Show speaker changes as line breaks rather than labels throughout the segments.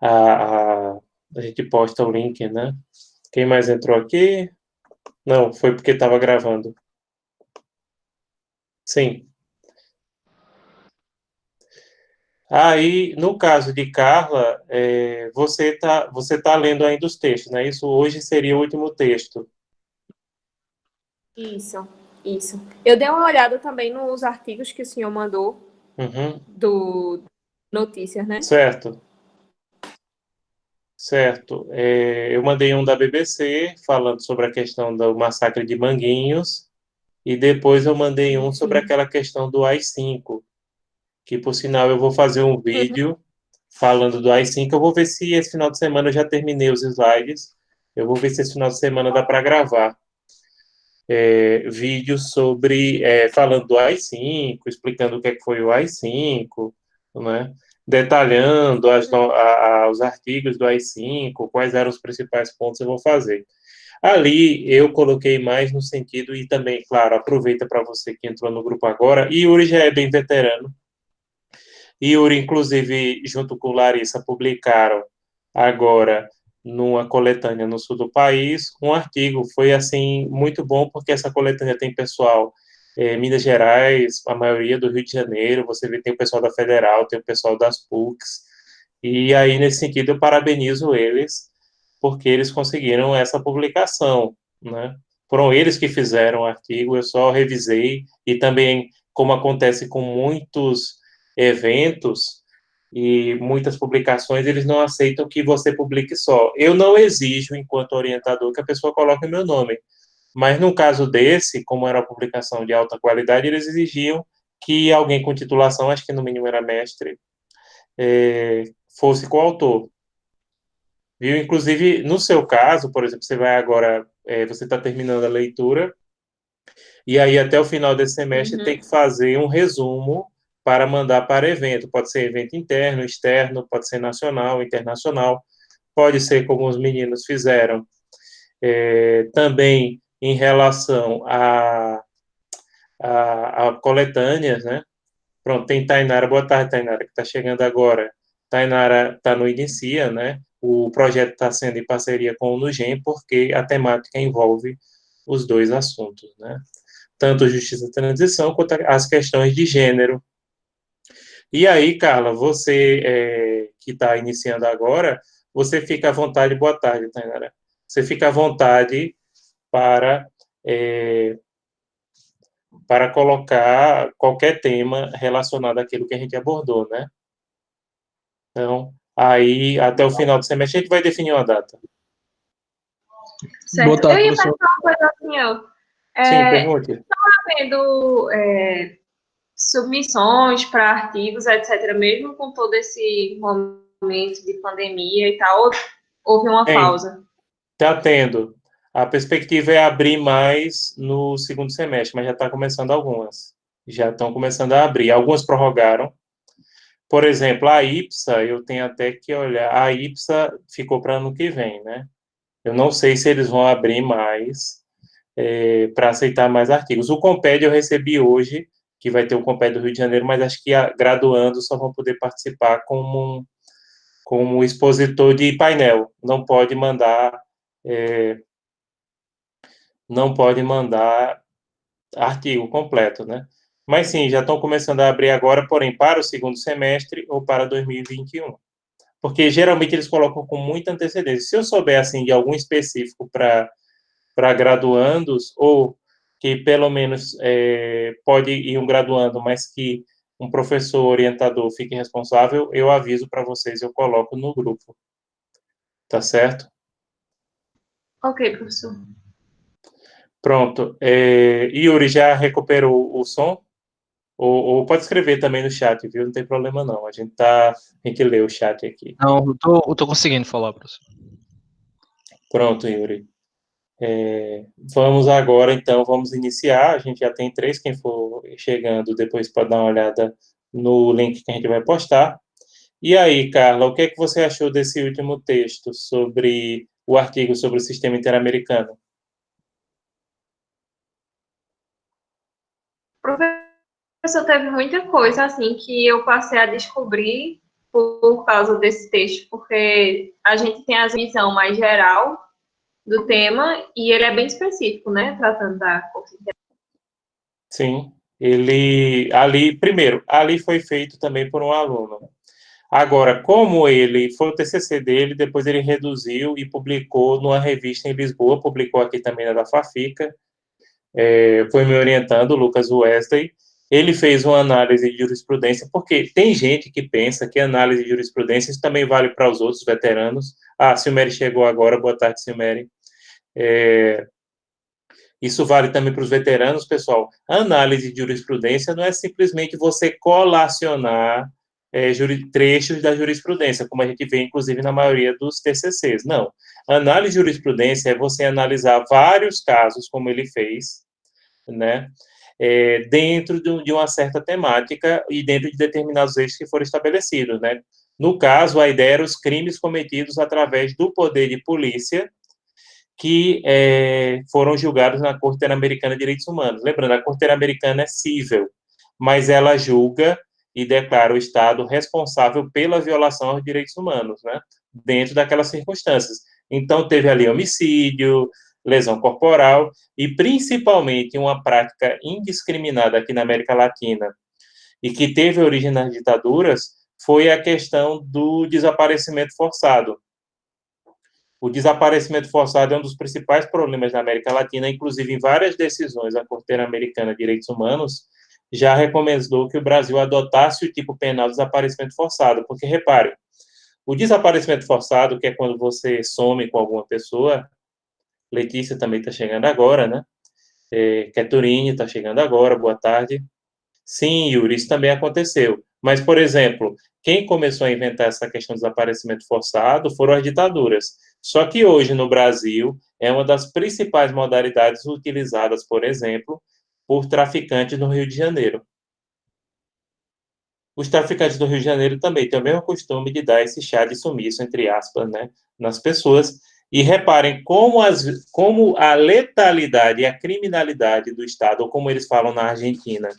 A, a, a gente posta o link, né? Quem mais entrou aqui? Não, foi porque estava gravando. Sim. Aí, no caso de Carla, você tá lendo ainda os textos, né? Isso hoje seria o último texto.
Isso, isso. Eu dei uma olhada também nos artigos que o senhor mandou
Uhum.
do Notícias, né?
Certo, certo. Eu mandei um da BBC falando sobre a questão do massacre de Manguinhos e depois eu mandei um sobre
Sim.
aquela questão do AI-5, que por sinal eu vou fazer um
Uhum.
vídeo falando do AI-5. Eu vou ver se esse final de semana eu já terminei os slides. Eu vou ver se esse final de semana dá para gravar vídeos sobre falando do AI-5, explicando o que é que foi o AI-5, né? Detalhando os artigos do AI-5, quais eram os principais pontos eu vou fazer. Ali eu coloquei mais no sentido, e também, claro, aproveita para você que entrou no grupo agora, e Yuri já é bem veterano. Yuri, inclusive, junto com Larissa, publicaram agora numa coletânea no sul do país um artigo. Foi assim muito bom porque essa coletânea tem pessoal Minas Gerais, a maioria do Rio de Janeiro. Você vê tem o pessoal da Federal, tem o pessoal das PUCs. E aí nesse sentido eu parabenizo eles porque eles conseguiram essa publicação, né? Foram eles que fizeram o artigo. Eu só revisei e também como acontece com muitos eventos e muitas publicações, eles não aceitam que você publique só. Eu não exijo, enquanto orientador, que a pessoa coloque o meu nome, mas no caso desse, como era uma publicação de alta qualidade, eles exigiam que alguém com titulação, acho que no mínimo era mestre, fosse coautor. Viu? Inclusive, no seu caso, por exemplo, você vai agora, você está terminando a leitura, e aí, até o final desse semestre, tem
Uhum.
que fazer um resumo para mandar para evento. Pode ser evento interno, externo, pode ser nacional, internacional, pode ser como os meninos fizeram. Também em relação a coletâneas, né? Pronto, tem Tainara. Boa tarde, Tainara, que está chegando agora. Tainara está no Inicia, né? O projeto está sendo em parceria com o Nugem, porque a temática envolve os dois assuntos, né? Tanto justiça e transição quanto as questões de gênero. E aí, Carla, você que está iniciando agora, você fica à vontade, boa tarde, Tainara. Você fica à vontade para, é, para colocar qualquer tema relacionado àquilo que a gente abordou, né? Então, aí, até o final do semestre, a gente vai definir uma data.
Boa
Certo. Eu
tarde,
ia
professor.
perguntar uma coisa assim, ó.
Sim,
É,
pergunte.
tendo submissões para artigos, etc., mesmo com todo esse momento de pandemia e tal, houve uma
Tem,
pausa.
está tendo. A perspectiva é abrir mais no segundo semestre, mas já está começando algumas. Já estão começando a abrir. Algumas prorrogaram. Por exemplo, a IPSA, eu tenho até que olhar. A IPSA ficou para ano que vem, né? Eu não sei se eles vão abrir mais para aceitar mais artigos. O Comped eu recebi hoje, que vai ter o Comped do Rio de Janeiro, mas acho que graduandos só vão poder participar como expositor de painel. Não pode mandar artigo completo, né? Mas sim, já estão começando a abrir agora, porém para o segundo semestre ou para 2021. Porque geralmente eles colocam com muita antecedência. Se eu souber assim de algum específico para graduandos, ou que pelo menos pode ir um graduando, mas que um professor orientador fique responsável, eu aviso para vocês, eu coloco no grupo, tá certo?
Ok, professor.
Pronto. Yuri já recuperou o som? Ou pode escrever também no chat, viu? Não tem problema não. A gente lê o chat aqui.
Não, eu tô conseguindo falar, professor.
Pronto, Yuri. Vamos agora, então, vamos iniciar. A gente já tem três. Quem for chegando, depois pode dar uma olhada no link que a gente vai postar. E aí, Carla, o que é que você achou desse último texto sobre o artigo sobre o sistema interamericano?
Professor, teve muita coisa assim que eu passei a descobrir por causa desse texto, porque a gente tem a visão mais geral do tema e ele é bem específico, né, tratando da Corte Interamericana.
Sim, primeiro, ali foi feito também por um aluno. Agora, como ele foi o TCC dele, depois ele reduziu e publicou numa revista em Lisboa, publicou aqui também na da Fafica, foi me orientando, o Lucas Wesley. Ele fez uma análise de jurisprudência, porque tem gente que pensa que análise de jurisprudência isso também vale para os outros veteranos. Ah, Silmeri chegou agora, boa tarde, Silmeri. Isso vale também para os veteranos, pessoal. A análise de jurisprudência não é simplesmente você colacionar trechos da jurisprudência, como a gente vê, inclusive, na maioria dos TCCs. Não. A análise de jurisprudência é você analisar vários casos, como ele fez, né, dentro de uma certa temática e dentro de determinados eixos que foram estabelecidos, né. No caso, a ideia era os crimes cometidos através do poder de polícia que foram julgados na Corte Interamericana de Direitos Humanos. Lembrando, a Corte Interamericana é cível, mas ela julga e declara o Estado responsável pela violação aos direitos humanos, né, dentro daquelas circunstâncias. Então, teve ali homicídio, lesão corporal, e principalmente uma prática indiscriminada aqui na América Latina, e que teve origem nas ditaduras, foi a questão do desaparecimento forçado. O desaparecimento forçado é um dos principais problemas da América Latina, inclusive em várias decisões a Corte Interamericana de Direitos Humanos já recomendou que o Brasil adotasse o tipo penal de desaparecimento forçado, porque, repare, o desaparecimento forçado, que é quando você some com alguma pessoa, Letícia também está chegando agora, né? Keturine está chegando agora, boa tarde. Sim, Yuri, isso também aconteceu. Mas, por exemplo, quem começou a inventar essa questão do desaparecimento forçado foram as ditaduras. Só que hoje, no Brasil, é uma das principais modalidades utilizadas, por exemplo, por traficantes no Rio de Janeiro. Os traficantes do Rio de Janeiro também têm o mesmo costume de dar esse chá de sumiço, entre aspas, né, nas pessoas. E reparem como a letalidade e a criminalidade do Estado, ou como eles falam na Argentina,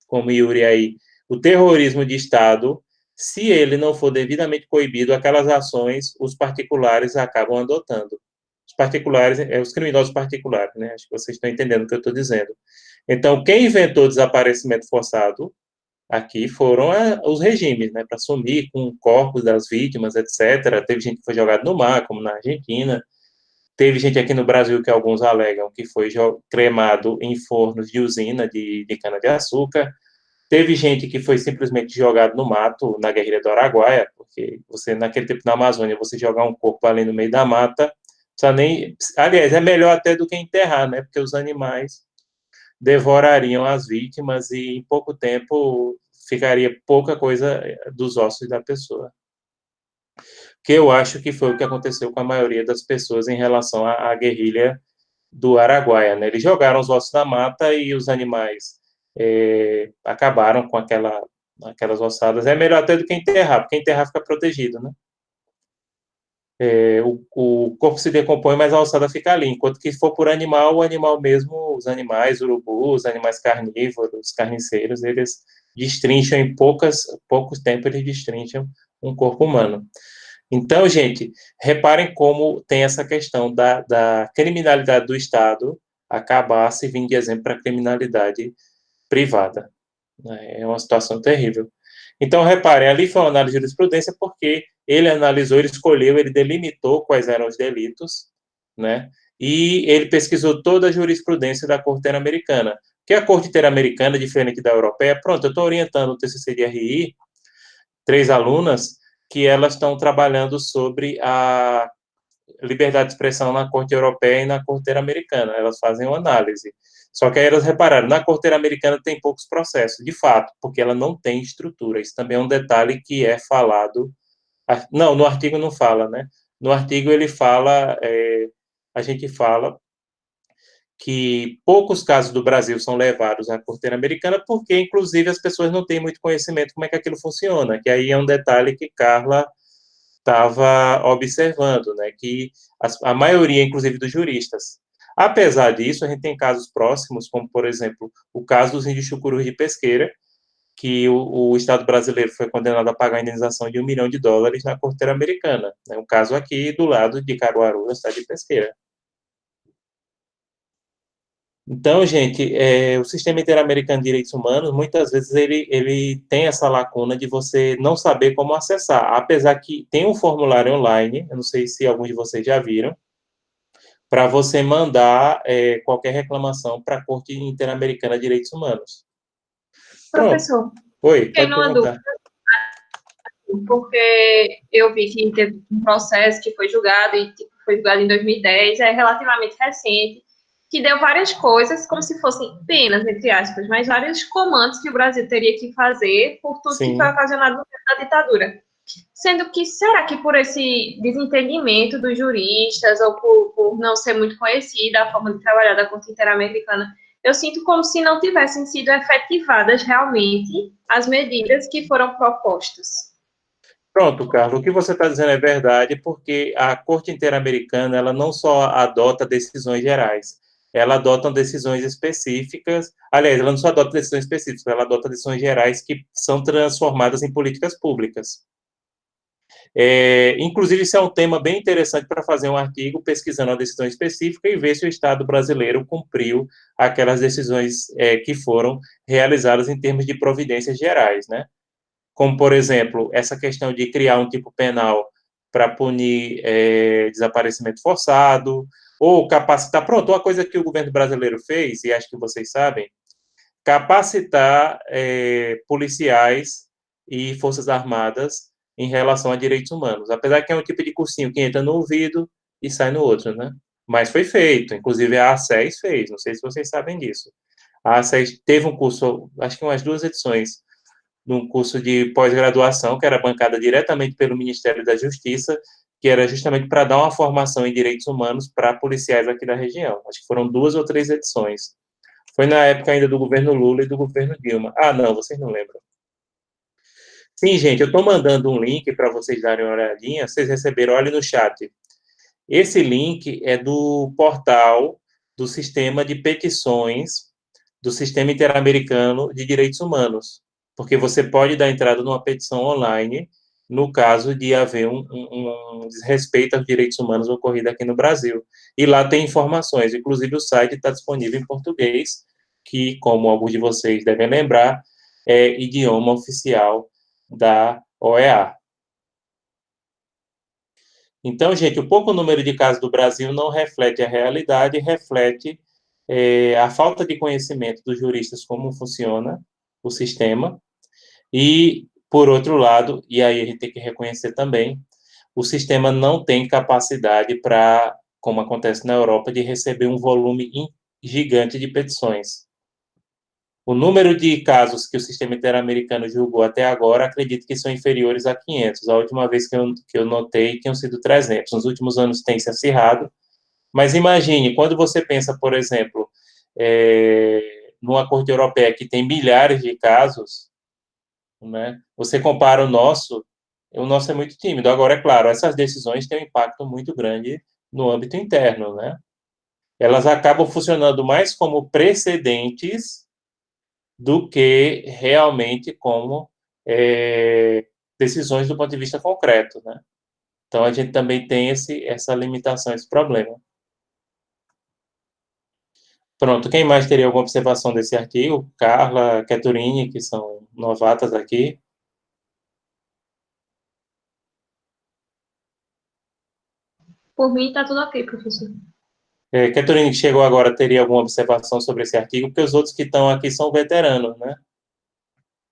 como Yuri aí, o terrorismo de Estado, se ele não for devidamente coibido, aquelas ações os particulares acabam adotando. Os particulares, os criminosos particulares, né? Acho que vocês estão entendendo o que eu estou dizendo. Então, quem inventou o desaparecimento forçado aqui foram os regimes, né? Para sumir com corpos das vítimas, etc. Teve gente que foi jogada no mar, como na Argentina. Teve gente aqui no Brasil que alguns alegam que foi cremado em fornos de usina de cana-de-açúcar. Teve gente que foi simplesmente jogado no mato, na guerrilha do Araguaia, porque você, naquele tempo na Amazônia, você jogar um corpo ali no meio da mata, precisa nem... Aliás, é melhor até do que enterrar, né? Porque os animais devorariam as vítimas e em pouco tempo ficaria pouca coisa dos ossos da pessoa. Que eu acho que foi o que aconteceu com a maioria das pessoas em relação à guerrilha do Araguaia, né? Eles jogaram os ossos na mata e os animais acabaram com aquelas ossadas. É melhor até do que enterrar, porque enterrar fica protegido, né? O corpo se decompõe, mas a ossada fica ali. Enquanto que se for por animal, o animal mesmo, os animais, urubus, animais carnívoros, carniceiros, eles destrincham em poucos tempos, eles destrincham um corpo humano. Então, gente, reparem como tem essa questão da criminalidade do Estado acabar servindo de exemplo para a criminalidade privada. É uma situação terrível. Então, reparem, ali foi uma análise de jurisprudência porque ele analisou, ele escolheu, ele delimitou quais eram os delitos, né? E ele pesquisou toda a jurisprudência da Corte Interamericana. Porque a Corte Interamericana, diferente da europeia, pronto, eu estou orientando o TCC de RI, 3 alunas, que elas estão trabalhando sobre a liberdade de expressão na Corte Europeia e na Corte Interamericana. Elas fazem uma análise. Só que aí elas repararam, na Corte Interamericana tem poucos processos, de fato, porque ela não tem estrutura. Isso também é um detalhe que é falado. Não, no artigo não fala, né? No artigo ele fala, a gente fala que poucos casos do Brasil são levados à Corte Interamericana porque, inclusive, as pessoas não têm muito conhecimento como é que aquilo funciona, que aí é um detalhe que Carla estava observando, né, que a maioria, inclusive, dos juristas. Apesar disso, a gente tem casos próximos, como, por exemplo, o caso dos índios chucurus de Pesqueira, que o Estado brasileiro foi condenado a pagar a indenização de US$ 1 milhão na Corte Interamericana. É um caso aqui do lado de Caruaru, na cidade de Pesqueira. Então, gente, o sistema interamericano de direitos humanos, muitas vezes ele tem essa lacuna de você não saber como acessar, apesar que tem um formulário online, eu não sei se alguns de vocês já viram, para você mandar qualquer reclamação para a Corte Interamericana de Direitos Humanos. Pronto.
Professor,
Oi,
fiquei
pode
numa
perguntar.
dúvida, porque eu vi que teve um processo que foi julgado, e tipo, foi julgado em 2010, é relativamente recente, que deu várias coisas, como se fossem penas, entre aspas, mas vários comandos que o Brasil teria que fazer por tudo que
Sim.
foi ocasionado no tempo da ditadura. Sendo que, será que por esse desentendimento dos juristas, ou por não ser muito conhecida a forma de trabalhar da Corte Interamericana, eu sinto como se não tivessem sido efetivadas realmente as medidas que foram propostas.
Pronto, Carlos, o que você está dizendo é verdade, porque a Corte Interamericana, ela não só adota decisões gerais, ela adota decisões específicas, aliás, ela não só adota decisões específicas, ela adota decisões gerais que são transformadas em políticas públicas. Inclusive, isso é um tema bem interessante para fazer um artigo pesquisando a decisão específica e ver se o Estado brasileiro cumpriu aquelas decisões que foram realizadas em termos de providências gerais, né? Como, por exemplo, essa questão de criar um tipo penal para punir desaparecimento forçado, ou capacitar, pronto, uma coisa que o governo brasileiro fez, e acho que vocês sabem, capacitar policiais e forças armadas em relação a direitos humanos, apesar que é um tipo de cursinho que entra no ouvido e sai no outro, né? Mas foi feito, inclusive a ACES fez, não sei se vocês sabem disso. A ACES teve um curso, acho que umas 2 edições, num curso de pós-graduação, que era bancada diretamente pelo Ministério da Justiça, que era justamente para dar uma formação em direitos humanos para policiais aqui da região. Acho que foram 2 ou 3 edições. Foi na época ainda do governo Lula e do governo Dilma. Ah, não, vocês não lembram. Sim, gente, eu estou mandando um link para vocês darem uma olhadinha. Vocês receberam, olha no chat. Esse link é do portal do sistema de petições do Sistema Interamericano de Direitos Humanos, porque você pode dar entrada numa petição online no caso de haver um desrespeito aos direitos humanos ocorrido aqui no Brasil. E lá tem informações, inclusive o site está disponível em português, que, como alguns de vocês devem lembrar, é idioma oficial da OEA. Então, gente, o pouco número de casos do Brasil não reflete a realidade, reflete a falta de conhecimento dos juristas como funciona o sistema e, por outro lado, e aí a gente tem que reconhecer também, o sistema não tem capacidade para, como acontece na Europa, de receber um volume gigante de petições. O número de casos que o sistema interamericano julgou até agora, acredito que são inferiores a 500. A última vez que eu notei, tinham sido 300. Nos últimos anos tem se acirrado. Mas imagine, quando você pensa, por exemplo, numa Corte Europeia que tem milhares de casos, né, você compara o nosso é muito tímido. Agora, é claro, essas decisões têm um impacto muito grande no âmbito interno, né? Elas acabam funcionando mais como precedentes do que realmente como decisões do ponto de vista concreto, né? Então, a gente também tem essa limitação, esse problema. Pronto, quem mais teria alguma observação desse artigo? Carla, Keturini, que são novatas aqui.
Por mim, está tudo ok, professor.
Keturini, que chegou agora, teria alguma observação sobre esse artigo? Porque os outros que estão aqui são veteranos, né?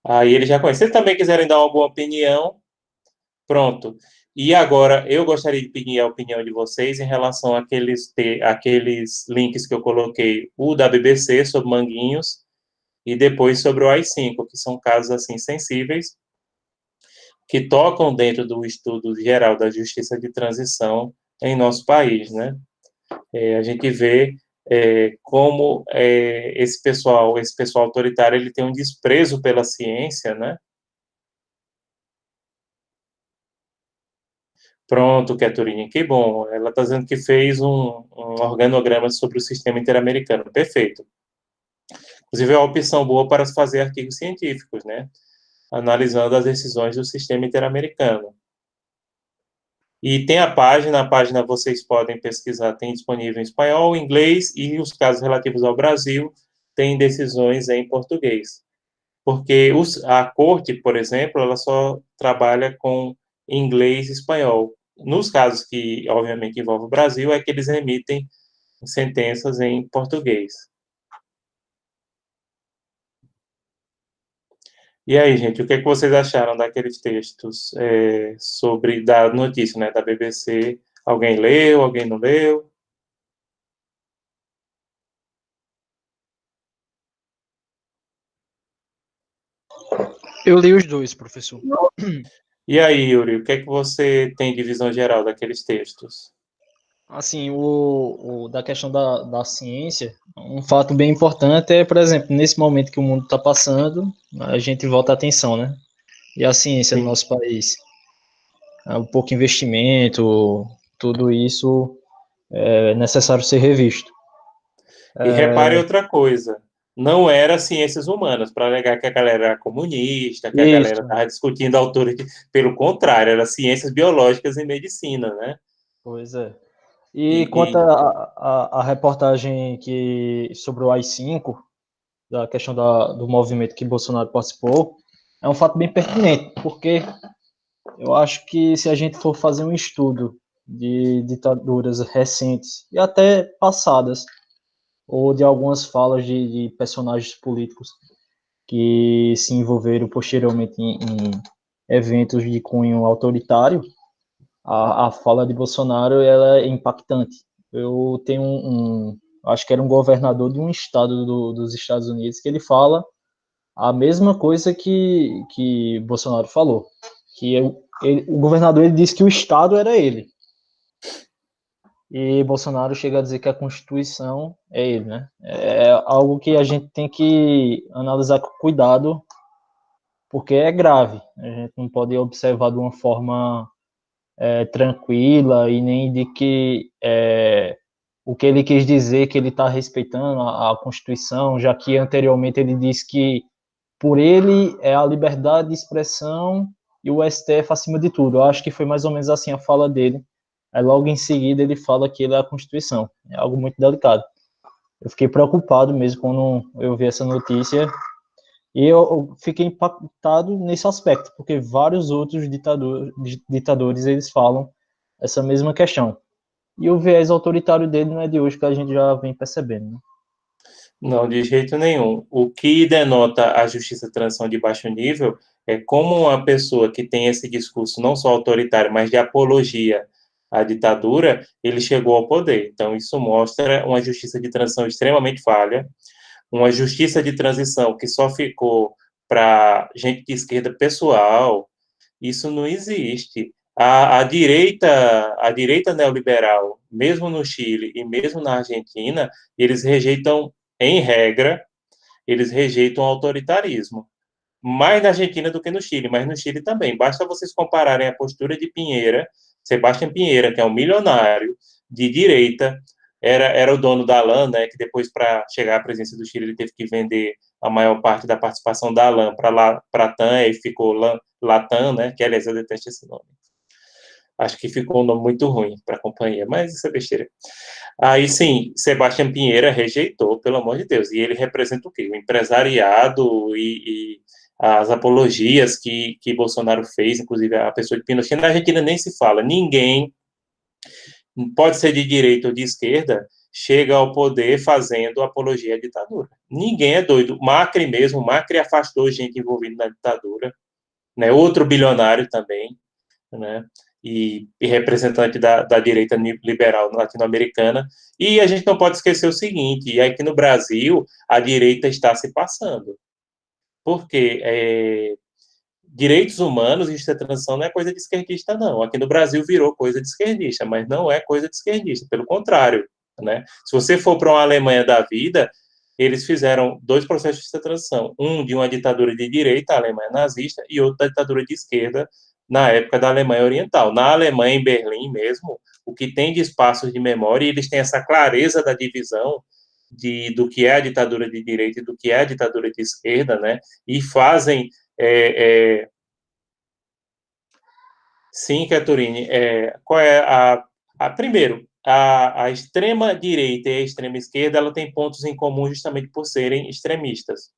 Aí eles já conhecem. Se também quiserem dar alguma opinião, pronto. E agora, eu gostaria de pedir a opinião de vocês em relação àqueles links que eu coloquei, o da BBC sobre Manguinhos e depois sobre o AI-5, que são casos assim sensíveis, que tocam dentro do estudo geral da justiça de transição em nosso país, né? A gente vê como esse pessoal autoritário, ele tem um desprezo pela ciência, né? Pronto, Keturini, que bom. Ela está dizendo que fez um organograma sobre o sistema interamericano. Perfeito. Inclusive, é uma opção boa para se fazer artigos científicos, né? Analisando as decisões do sistema interamericano. E tem a página vocês podem pesquisar, tem disponível em espanhol, inglês, e os casos relativos ao Brasil têm decisões em português. Porque a corte, por exemplo, ela só trabalha com inglês e espanhol. Nos casos que, obviamente, envolvem o Brasil, é que eles emitem sentenças em português. E aí, gente, o que é que vocês acharam daqueles textos da notícia, né, da BBC? Alguém leu, alguém não leu?
Eu li os dois, professor.
E aí, Yuri, o que é que você tem de visão geral daqueles textos?
Assim, da questão da ciência, um fato bem importante é, por exemplo, nesse momento que o mundo está passando, a gente volta a atenção, né? E a ciência no
Sim.
nosso país, o pouco investimento, tudo isso é necessário ser revisto.
E repare outra coisa, não era ciências humanas, para alegar que a galera era comunista, que a galera
Isso,
estava discutindo a altura pelo contrário, era ciências biológicas e medicina, né?
pois é.
E,
E quanto
e
à reportagem sobre o AI-5, da questão do movimento que Bolsonaro participou, é um fato bem pertinente, porque eu acho que se a gente for fazer um estudo de ditaduras recentes e até passadas, ou de algumas falas de personagens políticos que se envolveram posteriormente em eventos de cunho autoritário, a fala de Bolsonaro ela é impactante. Eu tenho acho que era um governador de um estado dos Estados Unidos que ele fala a mesma coisa que Bolsonaro falou, que o governador ele disse que o estado era ele, e Bolsonaro chega a dizer que a Constituição é ele, né? É algo que a gente tem que analisar com cuidado, porque é grave. A gente não pode observar de uma forma tranquila e nem de que o que ele quis dizer que ele está respeitando a Constituição, já que anteriormente ele disse que por ele é a liberdade de expressão e o STF acima de tudo. Eu acho que foi mais ou menos assim a fala dele. Aí logo em seguida ele fala que ele é a Constituição. É algo muito delicado. Eu fiquei preocupado mesmo quando eu vi essa notícia e eu fiquei impactado nesse aspecto, porque vários outros ditadores eles falam essa mesma questão. E o viés autoritário dele não é de hoje que a gente já vem percebendo, né?
não, de jeito nenhum. O que denota a justiça de transição de baixo nível é como uma pessoa que tem esse discurso não só autoritário, mas de apologia à ditadura, ele chegou ao poder. Então, isso mostra uma justiça de transição extremamente falha, uma justiça de transição que só ficou para gente de esquerda pessoal. Isso não existe. A direita neoliberal, mesmo no Chile e mesmo na Argentina, eles rejeitam, em regra, eles rejeitam o autoritarismo. Mais na Argentina do que no Chile, mas no Chile também. Basta vocês compararem a postura de Pinheira, Sebastião Pinheira, que é um milionário de direita, era o dono da LAN, né, que depois, para chegar à presidência do Chile, ele teve que vender a maior parte da participação da LAN para a TAM, e ficou Latam, né, que aliás eu detesto esse nome. Acho que ficou um nome muito ruim para a companhia, mas isso é besteira. Aí sim, Sebastião Pinheira rejeitou, pelo amor de Deus, e ele representa o quê? O empresariado e as apologias que Bolsonaro fez, inclusive a pessoa de Pinochet. Na Argentina nem se fala, ninguém, pode ser de direita ou de esquerda, chega ao poder fazendo apologia à ditadura. Ninguém é doido. Macri mesmo, Macri afastou gente envolvida na ditadura, né? Outro bilionário também, né? E representante da direita liberal latino-americana. E a gente não pode esquecer o seguinte, e aqui no Brasil, a direita está se passando. Porque direitos humanos e justiça da transição não é coisa de esquerdista, não. Aqui no Brasil virou coisa de esquerdista, mas não é coisa de esquerdista, pelo contrário. Né? Se você for para uma Alemanha da vida, eles fizeram dois processos de justiça da transição. Um de uma ditadura de direita, a Alemanha nazista, e outro da ditadura de esquerda, na época da Alemanha Oriental. Na Alemanha, em Berlim mesmo, o que tem de espaços de memória, e eles têm essa clareza da divisão do que é a ditadura de direita e do que é a ditadura de esquerda, né? E fazem... Sim, Caturine, qual é primeiro, a extrema-direita e a extrema-esquerda, ela tem pontos em comum justamente por serem extremistas.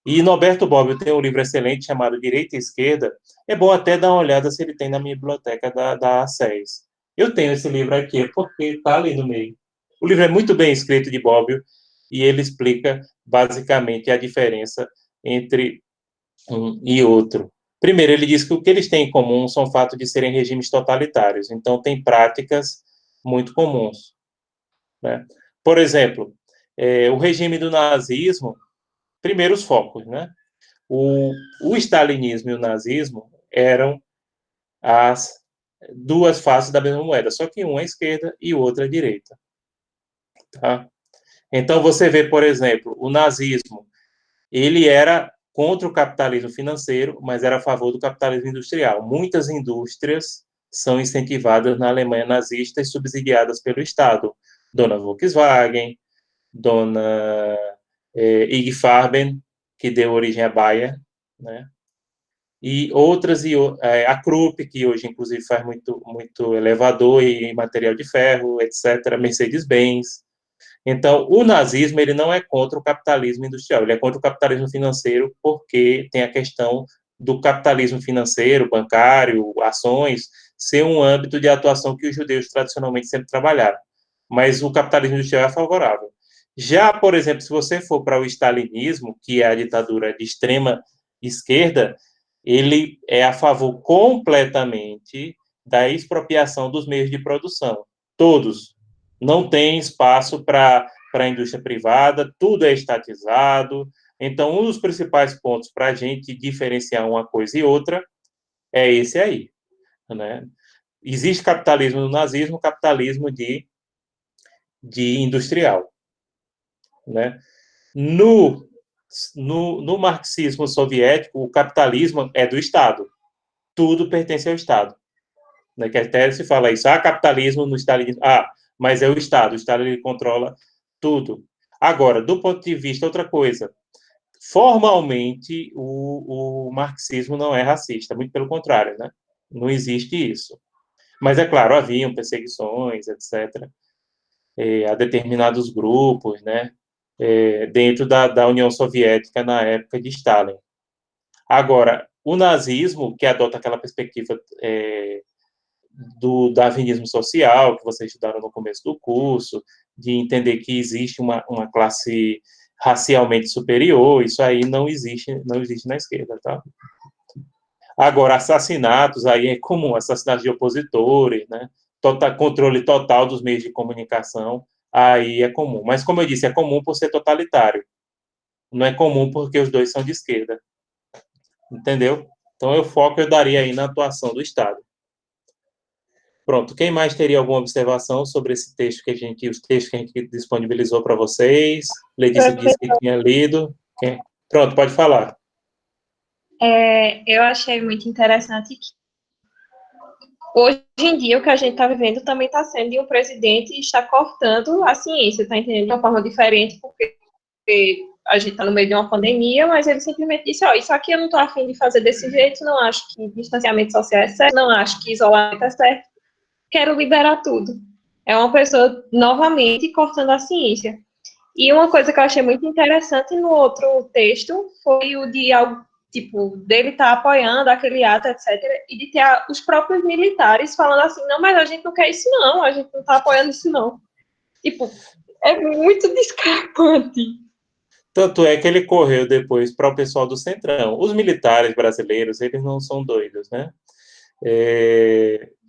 E Norberto Bobbio tem um livro excelente chamado Direita e Esquerda. É bom até dar uma olhada se ele tem na minha biblioteca da ACES. Eu tenho esse livro aqui, porque está ali no meio. O livro é muito bem escrito de Bobbio e ele explica basicamente a diferença entre um e outro. Primeiro, ele diz que o que eles têm em comum são o fato de serem regimes totalitários. Então, tem práticas muito comuns, né? Por exemplo, o regime do nazismo, primeiro os focos, né? O stalinismo e o nazismo eram as duas faces da mesma moeda, só que uma à esquerda e outra à direita. Tá? Então, você vê, por exemplo, o nazismo, ele era contra o capitalismo financeiro, mas era a favor do capitalismo industrial. Muitas indústrias são incentivadas na Alemanha nazista e subsidiadas pelo Estado. Dona Volkswagen, Dona IG Farben, que deu origem à Bayer, né? E outras, a Krupp, que hoje, inclusive, faz muito elevador e material de ferro, etc., Mercedes-Benz. Então, o nazismo, ele não é contra o capitalismo industrial, ele é contra o capitalismo financeiro, porque tem a questão do capitalismo financeiro, bancário, ações, ser um âmbito de atuação que os judeus tradicionalmente sempre trabalharam. Mas o capitalismo industrial é favorável. Já, por exemplo, se você for para o stalinismo, que é a ditadura de extrema esquerda, ele é a favor completamente da expropriação dos meios de produção. Todos. Não tem espaço para a indústria privada, tudo é estatizado. Então, um dos principais pontos para a gente diferenciar uma coisa e outra é esse aí, né? Existe capitalismo no nazismo, capitalismo de industrial, né? No marxismo soviético, o capitalismo é do Estado. Tudo pertence ao Estado. Né? Que até se fala isso. Capitalismo no stalinismo. Mas é o Estado. O Estado ele controla tudo. Agora, do ponto de vista, outra coisa. Formalmente, o marxismo não é racista. Muito pelo contrário, né? Não existe isso. Mas, é claro, haviam perseguições, etc., a determinados grupos, né? Dentro da União Soviética na época de Stalin. Agora, o nazismo, que adota aquela perspectiva do darwinismo social, que vocês estudaram no começo do curso, de entender que existe uma classe racialmente superior, isso aí não existe na esquerda, tá? Agora, assassinatos, aí é comum, assassinatos de opositores, né? Controle total dos meios de comunicação, aí é comum. Mas, como eu disse, é comum por ser totalitário. Não é comum porque os dois são de esquerda. Entendeu? Então, eu daria aí na atuação do Estado. Pronto. Quem mais teria alguma observação sobre esse texto os textos que a gente disponibilizou para vocês? Letícia disse que tinha lido. Pronto, pode falar.
Eu achei muito interessante que hoje em dia o que a gente está vivendo também está sendo de um presidente está cortando a ciência, está entendendo? De uma forma diferente, porque a gente está no meio de uma pandemia, mas ele simplesmente disse, isso aqui eu não estou afim de fazer desse jeito, não acho que distanciamento social é certo, não acho que isolamento é certo, quero liberar tudo. É uma pessoa, novamente, cortando a ciência. E uma coisa que eu achei muito interessante no outro texto foi o de algo, tipo, dele estar apoiando aquele ato, etc., e de ter os próprios militares falando assim, não, mas a gente não quer isso não, a gente não está apoiando isso não. Tipo, é muito discrepante.
Tanto é que ele correu depois para o pessoal do Centrão. Os militares brasileiros, eles não são doidos, né?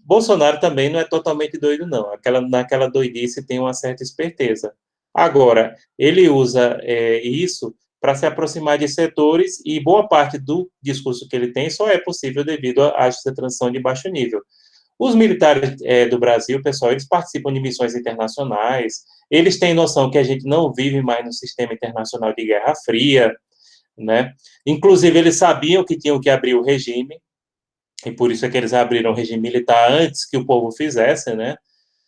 Bolsonaro também não é totalmente doido, não. Naquela doidice tem uma certa esperteza. Agora, ele usa isso para se aproximar de setores e boa parte do discurso que ele tem só é possível devido à transição de baixo nível. Os militares do Brasil, pessoal, eles participam de missões internacionais, eles têm noção que a gente não vive mais no sistema internacional de Guerra Fria, né? Inclusive, eles sabiam que tinham que abrir o regime, e por isso é que eles abriram o regime militar antes que o povo fizesse, né?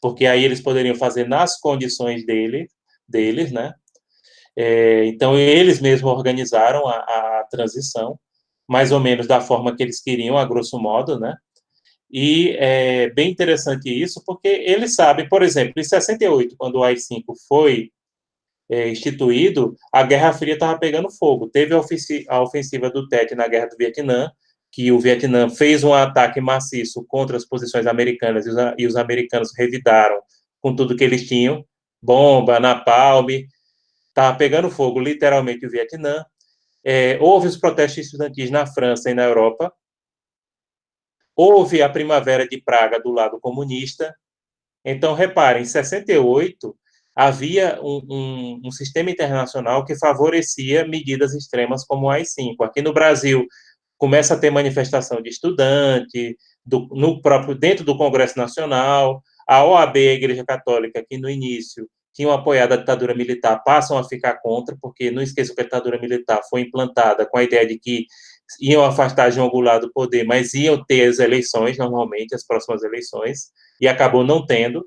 Porque aí eles poderiam fazer nas condições deles, né? Então, eles mesmos organizaram a transição, mais ou menos da forma que eles queriam, a grosso modo, né? E é bem interessante isso, porque eles sabem, por exemplo, em 68, quando o AI-5 foi instituído, a Guerra Fria estava pegando fogo. Teve a ofensiva do Tet na Guerra do Vietnã, que o Vietnã fez um ataque maciço contra as posições americanas e os americanos revidaram com tudo que eles tinham, bomba, napalm, estava pegando fogo literalmente o Vietnã. Houve os protestos estudantis na França e na Europa, houve a Primavera de Praga do lado comunista. Então, reparem, em 68, havia um sistema internacional que favorecia medidas extremas como o AI-5. Aqui no Brasil, começa a ter manifestação de estudante, dentro do Congresso Nacional, a OAB e a Igreja Católica, que no início tinham apoiado a ditadura militar, passam a ficar contra, porque não esqueçam que a ditadura militar foi implantada com a ideia de que iam afastar João Goulart do poder, mas iam ter as eleições, normalmente, as próximas eleições, e acabou não tendo.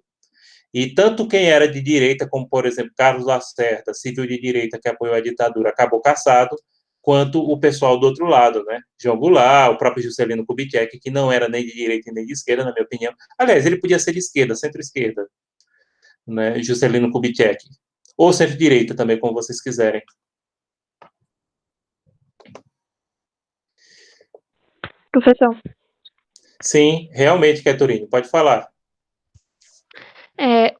E tanto quem era de direita, como, por exemplo, Carlos Lacerda, civil de direita que apoiou a ditadura, acabou cassado, quanto o pessoal do outro lado, né? João Goulart, o próprio Juscelino Kubitschek, que não era nem de direita nem de esquerda, na minha opinião. Aliás, ele podia ser de esquerda, centro-esquerda, né? Juscelino Kubitschek. Ou centro-direita também, como vocês quiserem.
Professor.
Sim, realmente, Caturino, pode falar.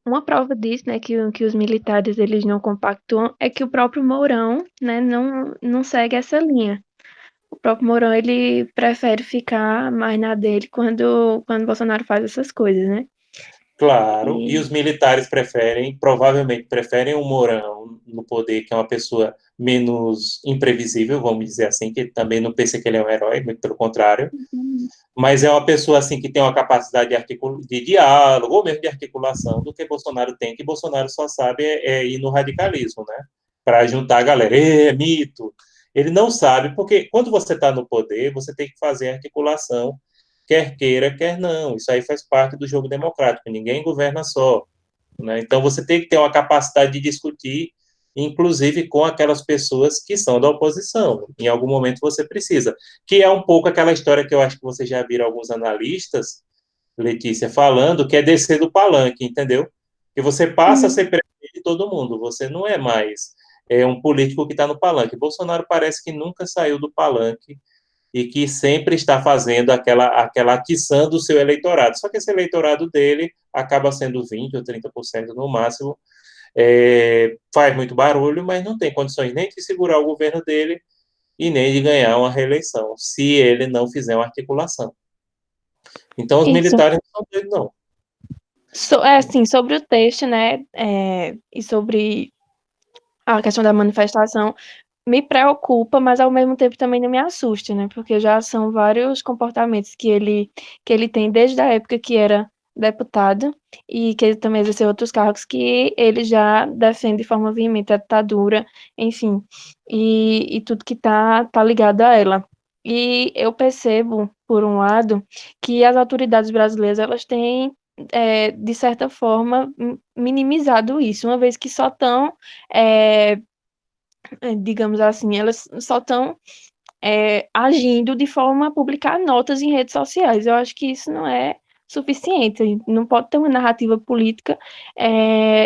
Uma prova disso, né, que os militares eles não compactuam, é que o próprio Mourão, né, não segue essa linha. O próprio Mourão, ele prefere ficar mais na dele quando Bolsonaro faz essas coisas, né?
Claro, e os militares provavelmente preferem o Mourão no poder, que é uma pessoa menos imprevisível, vamos dizer assim, que também não pensa que ele é um herói, muito pelo contrário, mas é uma pessoa assim que tem uma capacidade de diálogo, ou mesmo de articulação, do que Bolsonaro tem, que Bolsonaro só sabe ir no radicalismo, né? Para juntar a galera, é mito. Ele não sabe, porque quando você está no poder, você tem que fazer articulação, quer queira, quer não. Isso aí faz parte do jogo democrático, ninguém governa só, né? Então você tem que ter uma capacidade de discutir, inclusive com aquelas pessoas que são da oposição. Em algum momento você precisa. Que é um pouco aquela história que eu acho que vocês já viram alguns analistas, Letícia, falando, que é descer do palanque, entendeu? Que você passa a ser presidente de todo mundo, você não é mais um político que está no palanque. Bolsonaro parece que nunca saiu do palanque e que sempre está fazendo aquela atiçando o seu eleitorado. Só que esse eleitorado dele acaba sendo 20% ou 30% no máximo, faz muito barulho, mas não tem condições nem de segurar o governo dele e nem de ganhar uma reeleição, se ele não fizer uma articulação. Então, os militares não são doidos, não.
Assim, sobre o texto, né, e sobre a questão da manifestação, me preocupa, mas ao mesmo tempo também não me assusta, né, porque já são vários comportamentos que ele tem desde a época que era deputado e que ele também exerceu outros cargos que ele já defende de forma veemente a ditadura, enfim, e tudo que tá ligado a ela. E eu percebo, por um lado, que as autoridades brasileiras, elas têm, de certa forma, minimizado isso, uma vez que só estão, digamos assim, elas só estão agindo de forma a publicar notas em redes sociais. Eu acho que isso não é suficiente. Não pode ter uma narrativa política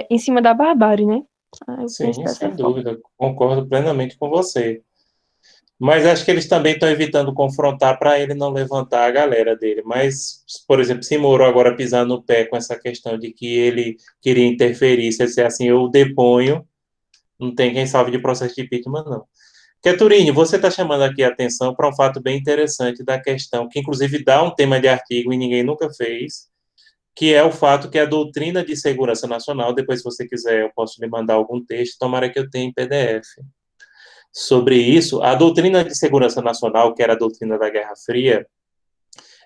em cima da barbárie, né? Eu penso
Sim,
dessa
sem
forma.
dúvida, concordo plenamente com você. Mas acho que eles também estão evitando confrontar para ele não levantar a galera dele. Mas, por exemplo, se Moro agora pisar no pé com essa questão de que ele queria interferir, se ele disser assim, eu deponho, não tem quem salve de processo de impeachment, não. Keturini, você está chamando aqui a atenção para um fato bem interessante da questão, que inclusive dá um tema de artigo e ninguém nunca fez, que é o fato que a doutrina de segurança nacional, depois se você quiser eu posso lhe mandar algum texto, tomara que eu tenha em PDF. Sobre isso, a doutrina de segurança nacional, que era a doutrina da Guerra Fria,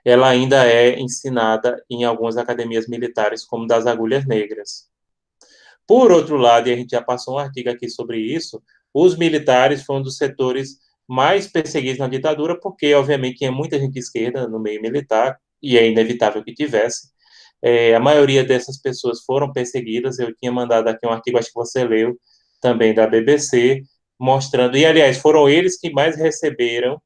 ela ainda é ensinada em algumas academias militares, como das Agulhas Negras. Por outro lado, e a gente já passou um artigo aqui sobre isso, os militares foram um dos setores mais perseguidos na ditadura, porque, obviamente, tinha muita gente de esquerda no meio militar, e é inevitável que tivesse, A maioria dessas pessoas foram perseguidas. Eu tinha mandado aqui um artigo, acho que você leu, também da BBC, mostrando, e aliás, foram eles que mais receberam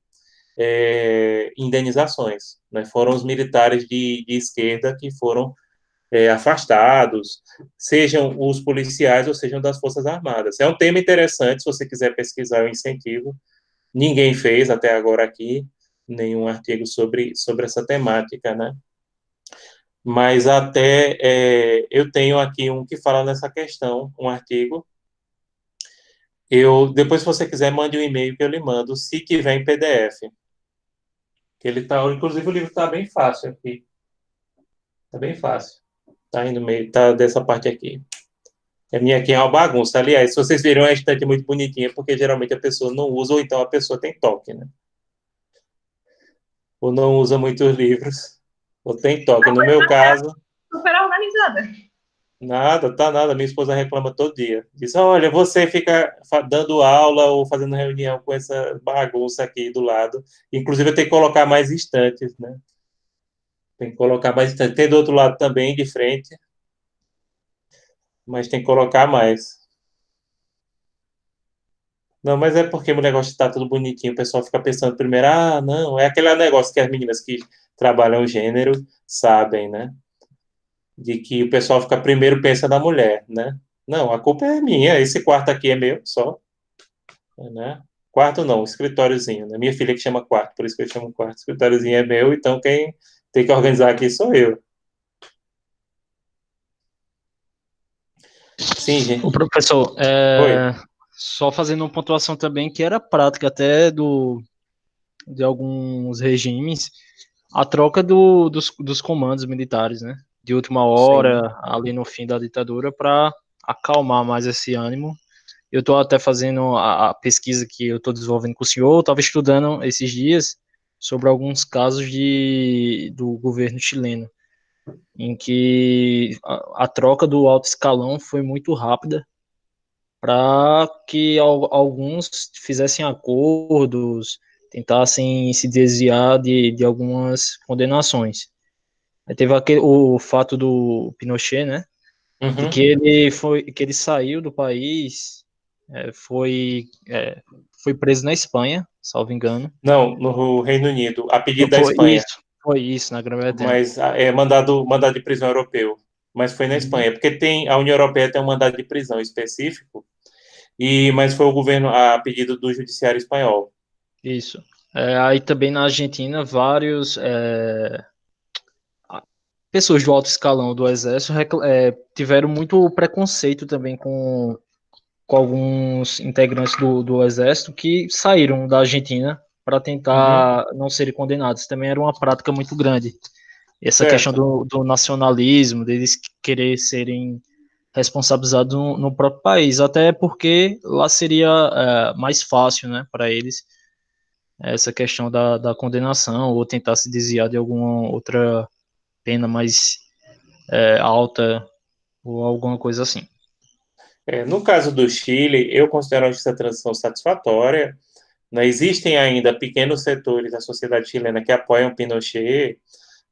indenizações, né? Foram os militares de esquerda que foram afastados, sejam os policiais ou sejam das Forças Armadas. É um tema interessante, se você quiser pesquisar, eu incentivo. Ninguém fez até agora aqui nenhum artigo sobre essa temática, né? Mas até eu tenho aqui um que fala nessa questão, um artigo. Depois, se você quiser, mande um e-mail que eu lhe mando, se tiver em PDF. Inclusive, o livro está bem fácil aqui. Está bem fácil. Está aí no meio, tá dessa parte aqui. A minha aqui é uma bagunça. Aliás, se vocês viram, a estante muito bonitinha, porque geralmente a pessoa não usa, ou então a pessoa tem toque, né? Ou não usa muitos livros, ou tem toque. No meu caso,
Super organizada.
nada, tá nada. Minha esposa reclama todo dia. Diz, olha, você fica dando aula ou fazendo reunião com essa bagunça aqui do lado. Inclusive, eu tenho que colocar mais estantes, né? Tem que colocar mais estantes. Tem do outro lado também, de frente, mas tem que colocar mais. Não, mas é porque o negócio está tudo bonitinho. O pessoal fica pensando primeiro, não, é aquele negócio que as meninas que trabalham gênero sabem, né? De que o pessoal fica primeiro pensa na mulher, né? Não, a culpa é minha. Esse quarto aqui é meu só, né? Quarto não, escritóriozinho, né? Minha filha que chama quarto, por isso que eu chamo quarto. Escritóriozinho é meu, então quem tem que organizar aqui sou eu. Sim, gente.
O professor,
Oi.
só fazendo uma pontuação também que era prática até de alguns regimes, a troca dos comandos militares, né? De última
Sim.
hora, ali no fim da ditadura, para acalmar mais esse ânimo. Eu estou até fazendo a pesquisa que eu estou desenvolvendo com o senhor, eu estava estudando esses dias sobre alguns casos do governo chileno, em que a troca do alto escalão foi muito rápida, para que alguns fizessem acordos, tentassem se desviar de algumas condenações. Aí teve o fato do Pinochet, né, de
Uhum.
que ele saiu do país, foi preso na Espanha, salvo engano.
Não, no Reino Unido, a pedido da Espanha,
Foi isso, na Grã-Bretanha.
mas é mandado de prisão europeu. Mas foi na
Uhum.
Espanha, porque a União Europeia tem um mandado de prisão específico, mas foi o governo a pedido do judiciário espanhol.
Isso. Aí também na Argentina, vários pessoas do alto escalão do exército tiveram muito preconceito também com alguns integrantes do exército que saíram da Argentina para
Uhum.
tentar não serem condenados. Também era uma prática muito grande. Essa questão
Certo.
do nacionalismo, deles querer serem responsabilizados no próprio país, até porque lá seria mais fácil, né, para eles, essa questão da condenação ou tentar se desviar de alguma outra pena mais alta ou alguma coisa assim.
No caso do Chile, eu considero essa transição satisfatória. Né? Existem ainda pequenos setores da sociedade chilena que apoiam Pinochet,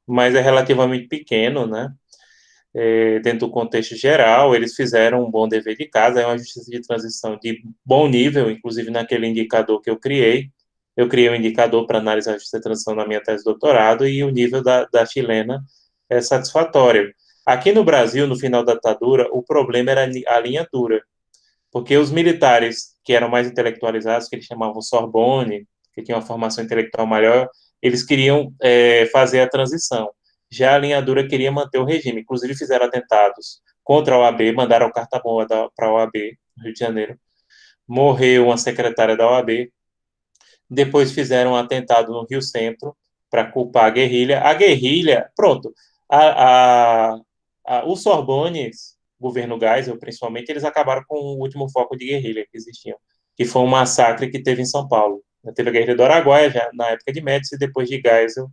mas é relativamente pequeno, né? Dentro do contexto geral, eles fizeram um bom dever de casa, é uma justiça de transição de bom nível, inclusive naquele indicador que eu criei. Eu criei um indicador para analisar a justiça de transição na minha tese de doutorado e o nível da chilena é satisfatório. Aqui no Brasil, no final da ditadura, o problema era a linha dura, porque os militares que eram mais intelectualizados, que eles chamavam Sorbonne, que tinham uma formação intelectual maior, eles queriam fazer a transição. Já a linha dura queria manter o regime, inclusive fizeram atentados contra a OAB, mandaram carta boa para a OAB, no Rio de Janeiro. Morreu uma secretária da OAB. Depois fizeram um atentado no Rio Centro para culpar a guerrilha. A guerrilha, pronto, os Sorbones, governo Geisel, principalmente, eles acabaram com o último foco de guerrilha que existia, que foi um massacre que teve em São Paulo. Teve a guerrilha do Araguaia, já na época de Médici, e depois de Geisel,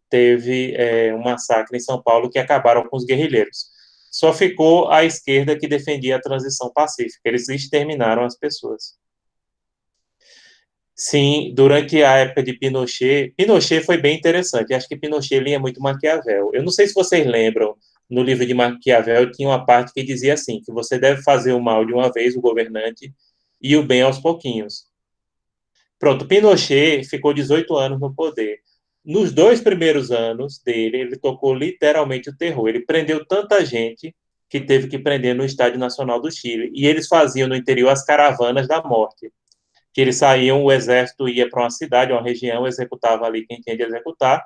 teve um massacre em São Paulo que acabaram com os guerrilheiros. Só ficou a esquerda que defendia a transição pacífica. Eles exterminaram as pessoas. Sim, durante a época de Pinochet foi bem interessante. Acho que Pinochet lia muito Maquiavel. Eu não sei se vocês lembram no livro de Maquiavel, tinha uma parte que dizia assim, que você deve fazer o mal de uma vez, o governante, e o bem aos pouquinhos. Pronto, Pinochet ficou 18 anos no poder. Nos 2 primeiros anos dele, ele tocou literalmente o terror. Ele prendeu tanta gente que teve que prender no Estádio Nacional do Chile. E eles faziam no interior as caravanas da morte. Que eles saíam, o exército ia para uma cidade, uma região, executava ali quem tinha de executar.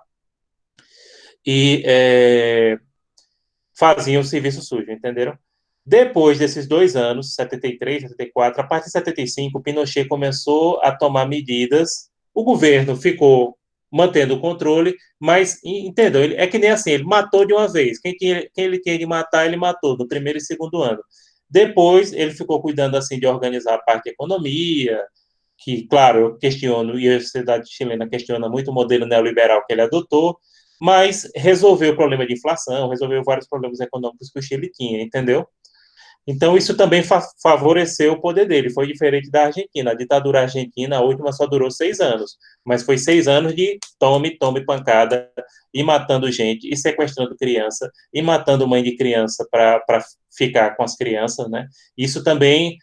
E faziam o serviço sujo, entenderam? Depois desses 2 anos, 73, 74, a partir de 75, Pinochet começou a tomar medidas. O governo ficou mantendo o controle, mas, entendeu? É que nem assim, ele matou de uma vez. Quem ele tinha de matar, ele matou no primeiro e segundo ano. Depois, ele ficou cuidando assim de organizar a parte da economia, que, claro, eu questiono, e a sociedade chilena questiona muito o modelo neoliberal que ele adotou, mas resolveu o problema de inflação, resolveu vários problemas econômicos que o Chile tinha, entendeu? Então, isso também favoreceu o poder dele. Foi diferente da Argentina. A ditadura argentina, a última, só durou 6 anos. Mas foi 6 anos de tome, tome pancada, e matando gente, e sequestrando criança, e matando mãe de criança para ficar com as crianças, né? Isso também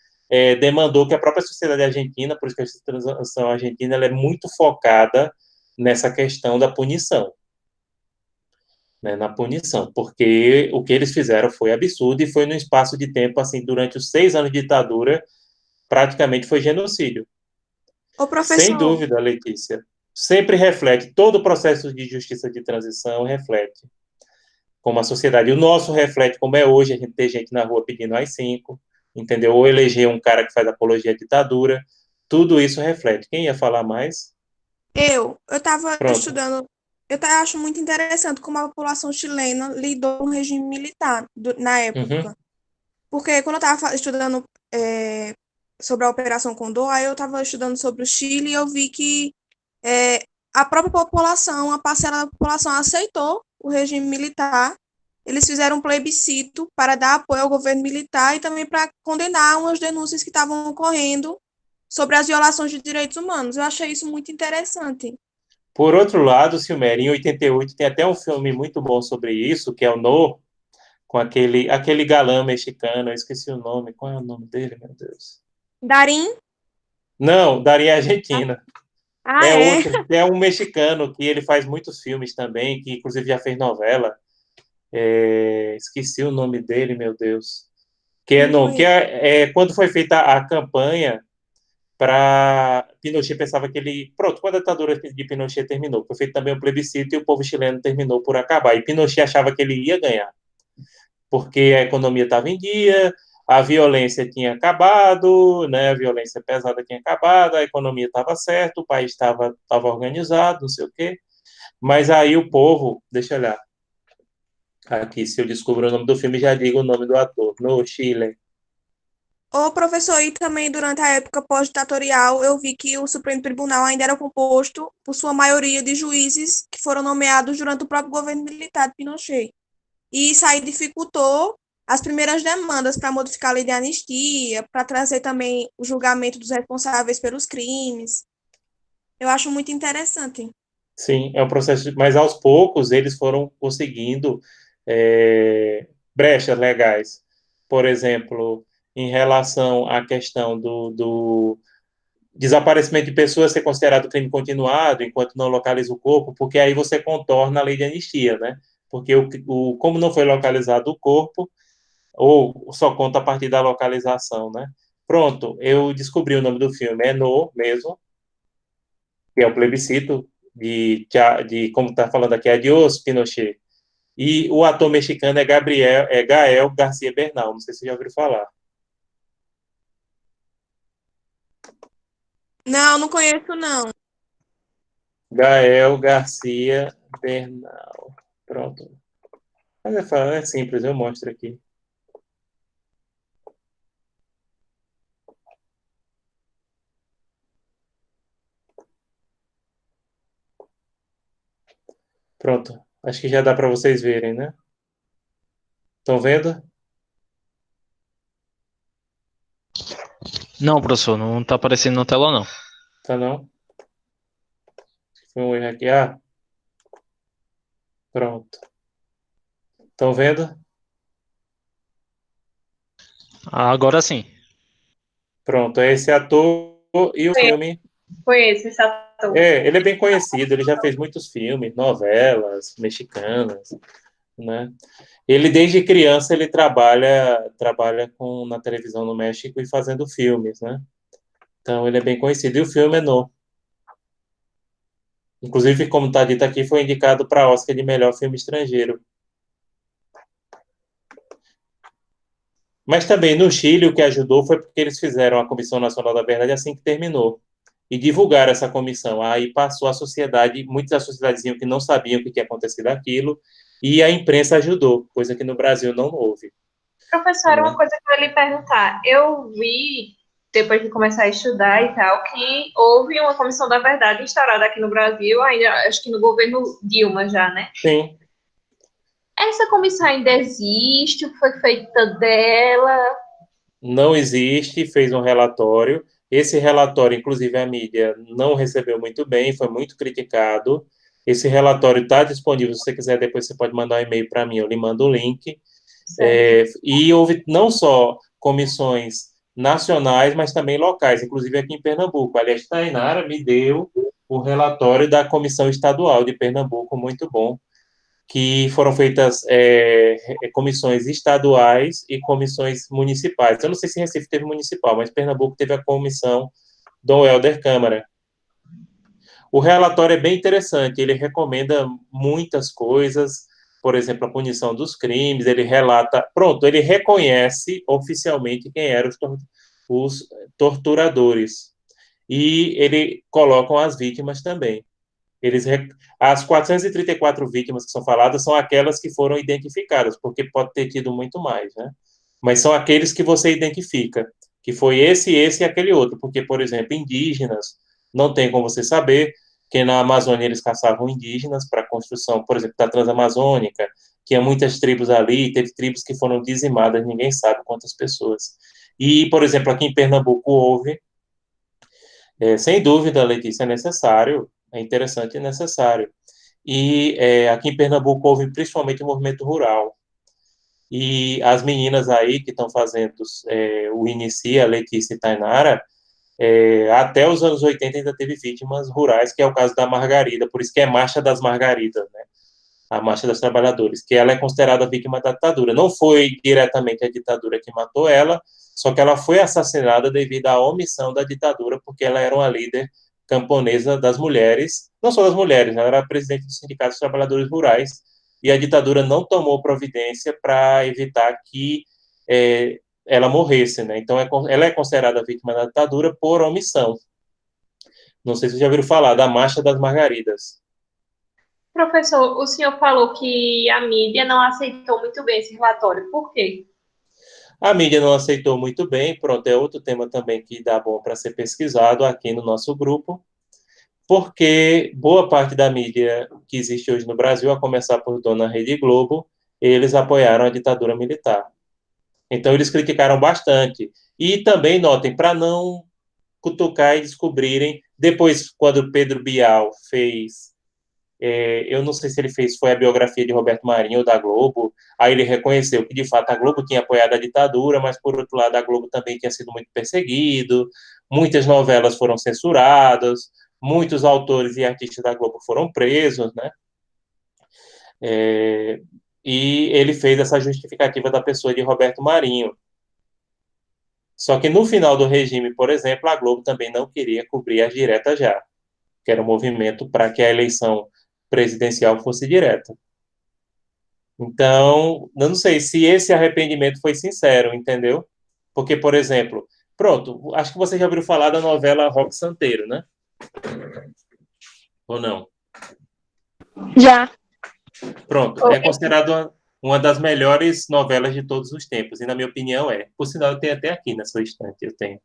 demandou que a própria sociedade argentina, por isso que a transição argentina ela é muito focada nessa questão da punição, né, na punição, porque o que eles fizeram foi absurdo e foi num espaço de tempo, assim, durante os 6 anos de ditadura, praticamente foi genocídio.
Ô,
Sem
professor,
dúvida, Letícia. Sempre reflete, todo o processo de justiça de transição reflete como a sociedade. O nosso reflete como é hoje, a gente tem gente na rua pedindo AI-5, entendeu? Ou eleger um cara que faz apologia à ditadura. Tudo isso reflete. Quem ia falar mais?
eu estava
Pronto.
estudando, acho muito interessante como a população chilena lidou com o regime militar na
Uhum.
época. Porque quando eu estava estudando é, sobre a Operação Condor, aí eu estava estudando sobre o Chile e eu vi que é, a própria população, a parcela da população aceitou o regime militar. Eles fizeram um plebiscito para dar apoio ao governo militar e também para condenar umas denúncias que estavam ocorrendo sobre as violações de direitos humanos. Eu achei isso muito interessante.
Por outro lado, Silmério, em 88 tem até um filme muito bom sobre isso, que é o No, com aquele galã mexicano, eu esqueci o nome. Qual é o nome dele, meu Deus?
Darim?
Não, Daria Argentina.
Ah,
É
é?
outro, é um mexicano que ele faz muitos filmes também, que inclusive já fez novela. Esqueci o nome dele, meu Deus. Que é,
Não
não, que
conheço.
quando foi feita a campanha para Pinochet pensava que ele, pronto, quando a ditadura de Pinochet terminou, foi feito também o plebiscito e o povo chileno terminou por acabar. E Pinochet achava que ele ia ganhar, porque a economia estava em dia, a violência tinha acabado, né? A violência pesada tinha acabado, a economia estava certa, o país estava organizado, não sei o quê. Mas aí o povo, deixa eu olhar aqui, se eu descubro o nome do filme, já digo o nome do ator, no Chile.
Ô, professor, e também durante a época pós-ditatorial, eu vi que o Supremo Tribunal ainda era composto, por sua maioria, de juízes que foram nomeados durante o próprio governo militar de Pinochet. E isso aí dificultou as primeiras demandas para modificar a lei de anistia, para trazer também o julgamento dos responsáveis pelos crimes. Eu acho muito interessante.
Sim, é um processo, mas aos poucos eles foram conseguindo brechas legais. Por exemplo, em relação à questão do desaparecimento de pessoas ser considerado crime continuado enquanto não localiza o corpo, porque aí você contorna a lei de anistia, né? Porque como não foi localizado o corpo, ou só conta a partir da localização, né? Pronto, eu descobri o nome do filme, é No mesmo, que é o plebiscito de como está falando aqui, Adiós, Pinochet. E o ator mexicano é Gael Garcia Bernal, não sei se você já ouviu falar.
Não, não conheço, não.
Gael Garcia Bernal. Pronto. Mas é simples, eu mostro aqui. Pronto. Acho que já dá para vocês verem, né? Estão vendo?
Não, professor, não tá aparecendo na tela, não.
Tá não? Foi um erro aqui. Ah, pronto. Estão vendo?
Agora sim.
Pronto, é esse ator e o filme.
Foi esse ator.
Ele é bem conhecido, ele já fez muitos filmes, novelas mexicanas, né? Ele, desde criança, ele trabalha na televisão no México e fazendo filmes, né? Então, ele é bem conhecido. E o filme é novo. Inclusive, como está dito aqui, foi indicado para Oscar de melhor filme estrangeiro. Mas também no Chile, o que ajudou foi porque eles fizeram a Comissão Nacional da Verdade assim que terminou. E divulgaram essa comissão. Aí passou a sociedade, muitos da sociedade diziam que não sabiam o que tinha acontecido aquilo, e a imprensa ajudou, coisa que no Brasil não houve.
Professor, era uma coisa que eu ia lhe perguntar. Eu vi, depois de começar a estudar e tal, que houve uma comissão da verdade instaurada aqui no Brasil, ainda acho que no governo Dilma já, né?
Sim.
Essa comissão ainda existe? O que foi feita dela?
Não existe, fez um relatório. Esse relatório, inclusive, a mídia não recebeu muito bem, foi muito criticado. Esse relatório está disponível, se você quiser, depois você pode mandar um e-mail para mim, eu lhe mando o link. E houve não só comissões nacionais, mas também locais, inclusive aqui em Pernambuco. Aliás, Tainara me deu o relatório da Comissão Estadual de Pernambuco, muito bom, que foram feitas comissões estaduais e comissões municipais. Eu não sei se Recife teve municipal, mas Pernambuco teve a comissão Dom Helder Câmara. O relatório é bem interessante, ele recomenda muitas coisas, por exemplo, a punição dos crimes, ele relata, ele reconhece oficialmente quem eram os torturadores. E ele colocam as vítimas também. As 434 vítimas que são faladas são aquelas que foram identificadas, porque pode ter tido muito mais, né? Mas são aqueles que você identifica, que foi esse e aquele outro, porque, por exemplo, indígenas, não tem como você saber, que na Amazônia eles caçavam indígenas para a construção, por exemplo, da Transamazônica, tinha muitas tribos ali, teve tribos que foram dizimadas, ninguém sabe quantas pessoas. E, por exemplo, aqui em Pernambuco houve, sem dúvida, Letícia, é interessante e necessário. E aqui em Pernambuco houve principalmente o movimento rural. E as meninas aí que estão fazendo o Inicia, Letícia e Tainara, até os anos 80 ainda teve vítimas rurais, que é o caso da Margarida, por isso que é Marcha das Margaridas, né? A Marcha das Trabalhadores, que ela é considerada vítima da ditadura. Não foi diretamente a ditadura que matou ela, só que ela foi assassinada devido à omissão da ditadura, porque ela era uma líder camponesa das mulheres, não só das mulheres, ela era presidente do Sindicato dos Trabalhadores Rurais, e a ditadura não tomou providência para evitar que ela morresse, né? Então, ela é considerada vítima da ditadura por omissão. Não sei se vocês já ouviram falar da Marcha das Margaridas.
Professor, o senhor falou que a mídia não aceitou muito bem esse relatório. Por quê?
A mídia não aceitou muito bem, pronto, é outro tema também que dá bom para ser pesquisado aqui no nosso grupo, porque boa parte da mídia que existe hoje no Brasil, a começar por Dona Rede Globo, eles apoiaram a ditadura militar. Então, eles criticaram bastante. E também, notem, para não cutucar e descobrirem, depois, quando Pedro Bial fez eu não sei se ele foi a biografia de Roberto Marinho ou da Globo, aí ele reconheceu que, de fato, a Globo tinha apoiado a ditadura, mas, por outro lado, a Globo também tinha sido muito perseguido, muitas novelas foram censuradas, muitos autores e artistas da Globo foram presos, né? E ele fez essa justificativa da pessoa de Roberto Marinho. Só que, no final do regime, por exemplo, a Globo também não queria cobrir as diretas já, que era um movimento para que a eleição presidencial fosse direta. Então, eu não sei se esse arrependimento foi sincero, entendeu? Porque, por exemplo, pronto, acho que você já ouviu falar da novela Roque Santeiro, né? Ou não?
Já.
Pronto, é considerado uma das melhores novelas de todos os tempos, e na minha opinião é. Por sinal, eu tenho até aqui na sua estante, eu tenho.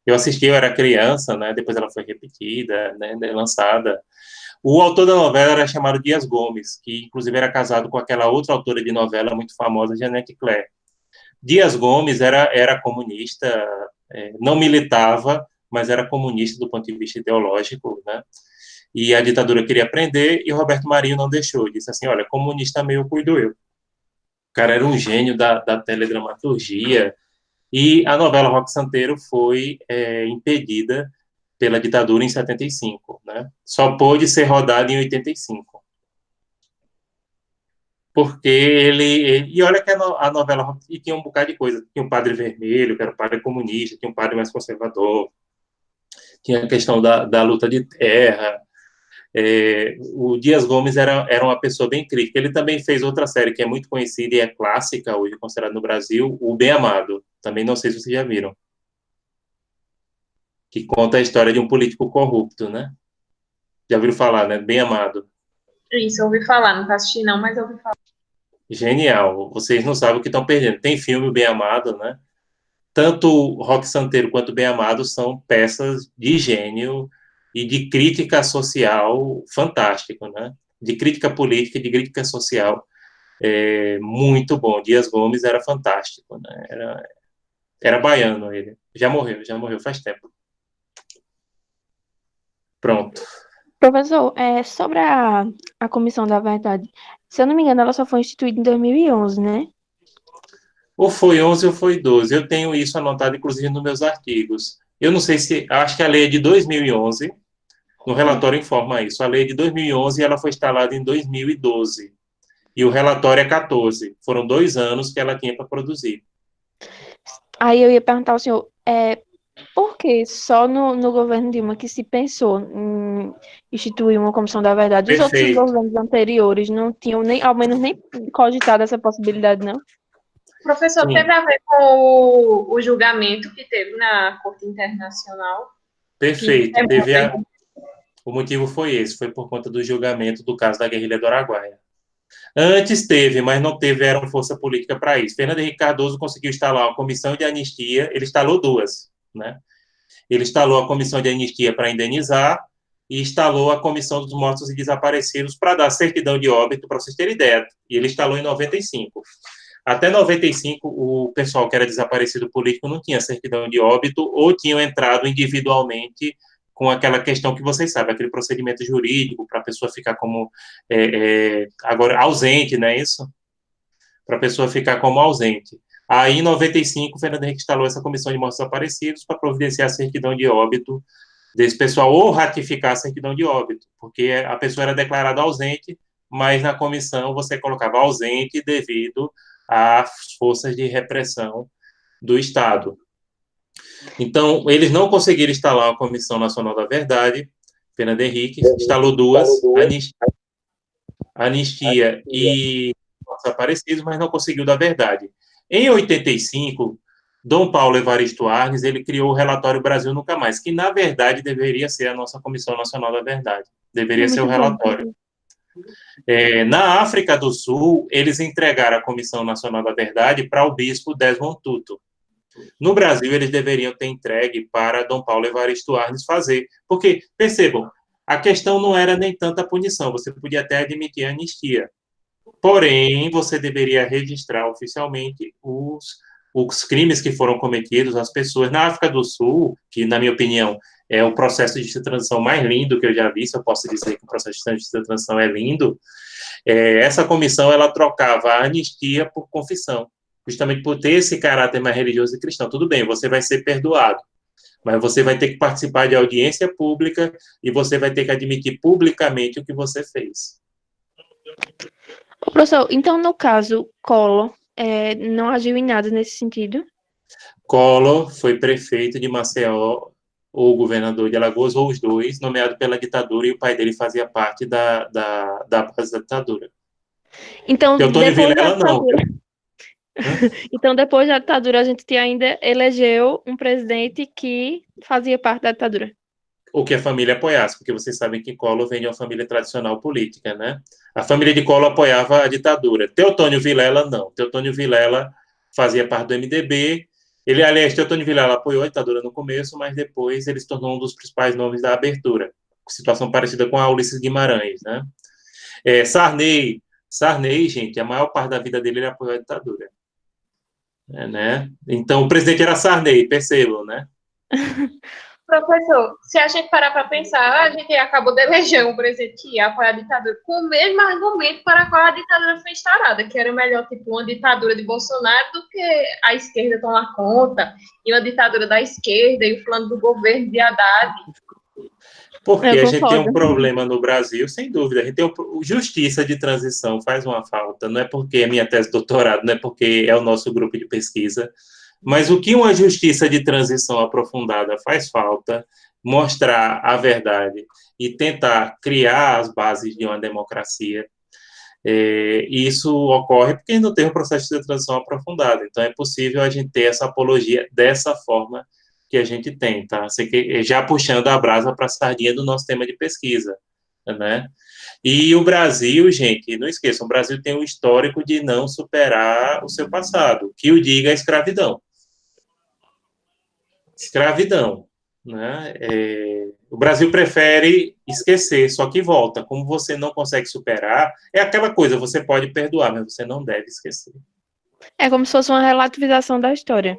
Eu assisti, eu era criança, né? Depois ela foi repetida, né? Lançada. O autor da novela era chamado Dias Gomes, que inclusive era casado com aquela outra autora de novela muito famosa, Jeanette Claire. Dias Gomes era comunista, não militava, mas era comunista do ponto de vista ideológico, né? E a ditadura queria prender e Roberto Marinho não deixou. Disse assim, olha, comunista meio cuido eu. O cara era um gênio da teledramaturgia E a novela Roque Santeiro foi impedida pela ditadura em 75, né? Só pôde ser rodada em 85. Porque e olha que a novela e tinha um bocado de coisa. Tinha um padre vermelho, que era um padre comunista, tinha um padre mais conservador, tinha a questão da luta de terra. O Dias Gomes era uma pessoa bem crítica. Ele também fez outra série que é muito conhecida e é clássica, hoje considerada no Brasil, O Bem Amado. Também não sei se vocês já viram. Que conta a história de um político corrupto, né? Já ouviram falar, né? Bem Amado.
Isso, eu ouvi falar, não assisti não, mas eu ouvi falar.
Genial. Vocês não sabem o que estão perdendo. Tem filme Bem Amado, né? Tanto Roque Santeiro quanto Bem Amado são peças de gênio e de crítica social fantástico, né? De crítica política, de crítica social, muito bom. Dias Gomes era fantástico, né? Era baiano ele. Já morreu faz tempo. Pronto.
Professor, sobre a Comissão da Verdade, se eu não me engano, ela só foi instituída em 2011, né?
Ou foi 11 ou foi 12. Eu tenho isso anotado, inclusive, nos meus artigos. Eu não sei se... Acho que a lei é de 2011. No relatório informa isso. A lei é de 2011 e ela foi instalada em 2012. E o relatório é 14. Foram 2 anos que ela tinha para produzir.
Aí eu ia perguntar ao senhor, por que só no governo Dilma que se pensou em instituir uma Comissão da Verdade? Os outros
Perfeito.
governos anteriores não tinham nem, ao menos nem cogitado essa possibilidade, não?
Professor,
Sim,
teve a ver com o julgamento que teve na Corte Internacional?
perfeito. O motivo foi esse. Foi por conta do julgamento do caso da guerrilha do Araguaia. Antes teve, mas não tiveram força política para isso. Fernando Henrique Cardoso conseguiu instalar uma comissão de anistia, ele instalou 2, né? Ele instalou a comissão de anistia para indenizar e instalou a comissão dos mortos e desaparecidos para dar certidão de óbito, para vocês terem ideia. E ele instalou em 95. Até 95, o pessoal que era desaparecido político não tinha certidão de óbito ou tinham entrado individualmente com aquela questão que vocês sabem, aquele procedimento jurídico para a pessoa ficar como agora ausente, não é isso? Para a pessoa ficar como ausente. Aí, em 95, o Fernando Henrique instalou essa comissão de mortos desaparecidos para providenciar a certidão de óbito desse pessoal, ou ratificar a certidão de óbito, porque a pessoa era declarada ausente, mas na comissão você colocava ausente devido às forças de repressão do Estado. Então, eles não conseguiram instalar uma Comissão Nacional da Verdade. Fernando Henrique instalou 2, anistia e desaparecidos, mas não conseguiu da verdade. Em 85, Dom Paulo Evaristo Arnes, ele criou o relatório Brasil Nunca Mais, que, na verdade, deveria ser a nossa Comissão Nacional da Verdade. Deveria ser o relatório. Na África do Sul, eles entregaram a Comissão Nacional da Verdade para o bispo Desmond Tutu. No Brasil, eles deveriam ter entregue para Dom Paulo Evaristo Arnes fazer. Porque, percebam, a questão não era nem tanta punição, você podia até admitir a anistia. Porém, você deveria registrar oficialmente os crimes que foram cometidos às pessoas. Na África do Sul, que, na minha opinião, é o processo de transição mais lindo que eu já vi, se eu posso dizer que o processo de transição é lindo, essa comissão, ela trocava a anistia por confissão, justamente por ter esse caráter mais religioso e cristão. Tudo bem, você vai ser perdoado, mas você vai ter que participar de audiência pública e você vai ter que admitir publicamente o que você fez.
Professor, então, no caso, Collor não agiu em nada nesse sentido?
Collor foi prefeito de Maceió, ou governador de Alagoas, ou os dois, nomeado pela ditadura, e o pai dele fazia parte da base da ditadura.
Então,
Teotônio Vilela, não.
Então, depois da ditadura, a gente ainda elegeu um presidente que fazia parte da ditadura.
O que a família apoiasse, porque vocês sabem que Collor vem de uma família tradicional política, né? A família de Collor apoiava a ditadura. Teotônio Vilela, não. Teotônio Vilela fazia parte do MDB. Teotônio Vilela apoiou a ditadura no começo, mas depois ele se tornou um dos principais nomes da abertura. Situação parecida com a Ulisses Guimarães, né? Sarney, gente, a maior parte da vida dele ele apoiou a ditadura. Né? Então, o presidente era Sarney, percebam, né?
Professor, se a gente parar para pensar, a gente acabou de eleger um presidente que ia apoiar a ditadura com o mesmo argumento para a qual a ditadura foi instaurada, que era melhor, tipo, uma ditadura de Bolsonaro do que a esquerda tomar conta, e uma ditadura da esquerda, e o plano do governo de Haddad.
Porque a gente tem um problema no Brasil, sem dúvida. A gente tem justiça de transição faz uma falta. Não é porque é minha tese de doutorado, não é porque é o nosso grupo de pesquisa. Mas o que uma justiça de transição aprofundada faz falta, mostrar a verdade e tentar criar as bases de uma democracia. E isso ocorre porque não tem um processo de transição aprofundado. Então, é possível a gente ter essa apologia dessa forma que a gente tem, tá? Já puxando a brasa para a sardinha do nosso tema de pesquisa, né? E o Brasil, gente, não esqueçam, o Brasil tem um histórico de não superar o seu passado, que o diga a escravidão. Escravidão, né? O Brasil prefere esquecer, só que volta. Como você não consegue superar, é aquela coisa, você pode perdoar, mas você não deve esquecer.
É como se fosse uma relativização da história.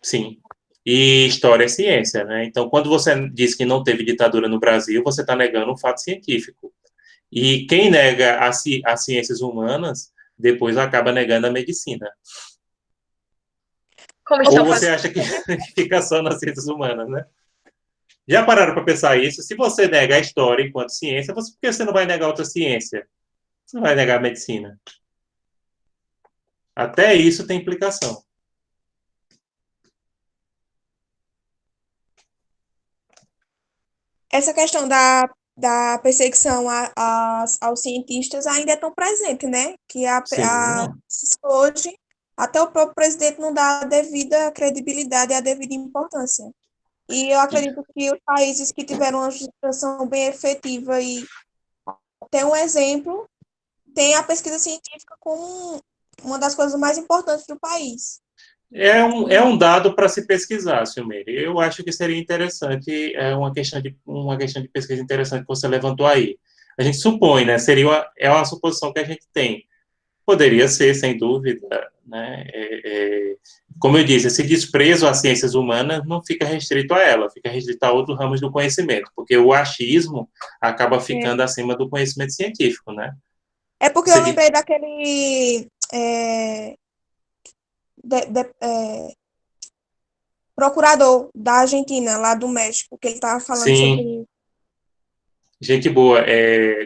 Sim. E história é ciência, né? Então, quando você diz que não teve ditadura no Brasil, você está negando um fato científico. E quem nega as ciências humanas, depois acaba negando a medicina. Ou você acha que fica só nas ciências humanas, né? Já pararam para pensar isso? Se você nega a história enquanto ciência, por que você não vai negar outra ciência? Você não vai negar a medicina. Até isso tem implicação.
Essa questão da perseguição aos cientistas ainda é tão presente, né? Que hoje até o próprio presidente não dá a devida credibilidade e a devida importância. E eu acredito que os países que tiveram uma legislação bem efetiva e tem um exemplo, tem a pesquisa científica como uma das coisas mais importantes do país.
É um dado para se pesquisar, Silmeire. Eu acho que seria interessante, uma questão de pesquisa interessante que você levantou aí. A gente supõe, né? É uma suposição que a gente tem. Poderia ser, sem dúvida, né? Como eu disse, esse desprezo às ciências humanas não fica restrito a ela, fica restrito a outros ramos do conhecimento, porque o achismo acaba ficando acima do conhecimento científico, né?
É porque eu lembrei daquele procurador da Argentina, lá do México, que ele estava falando sobre...
Gente boa,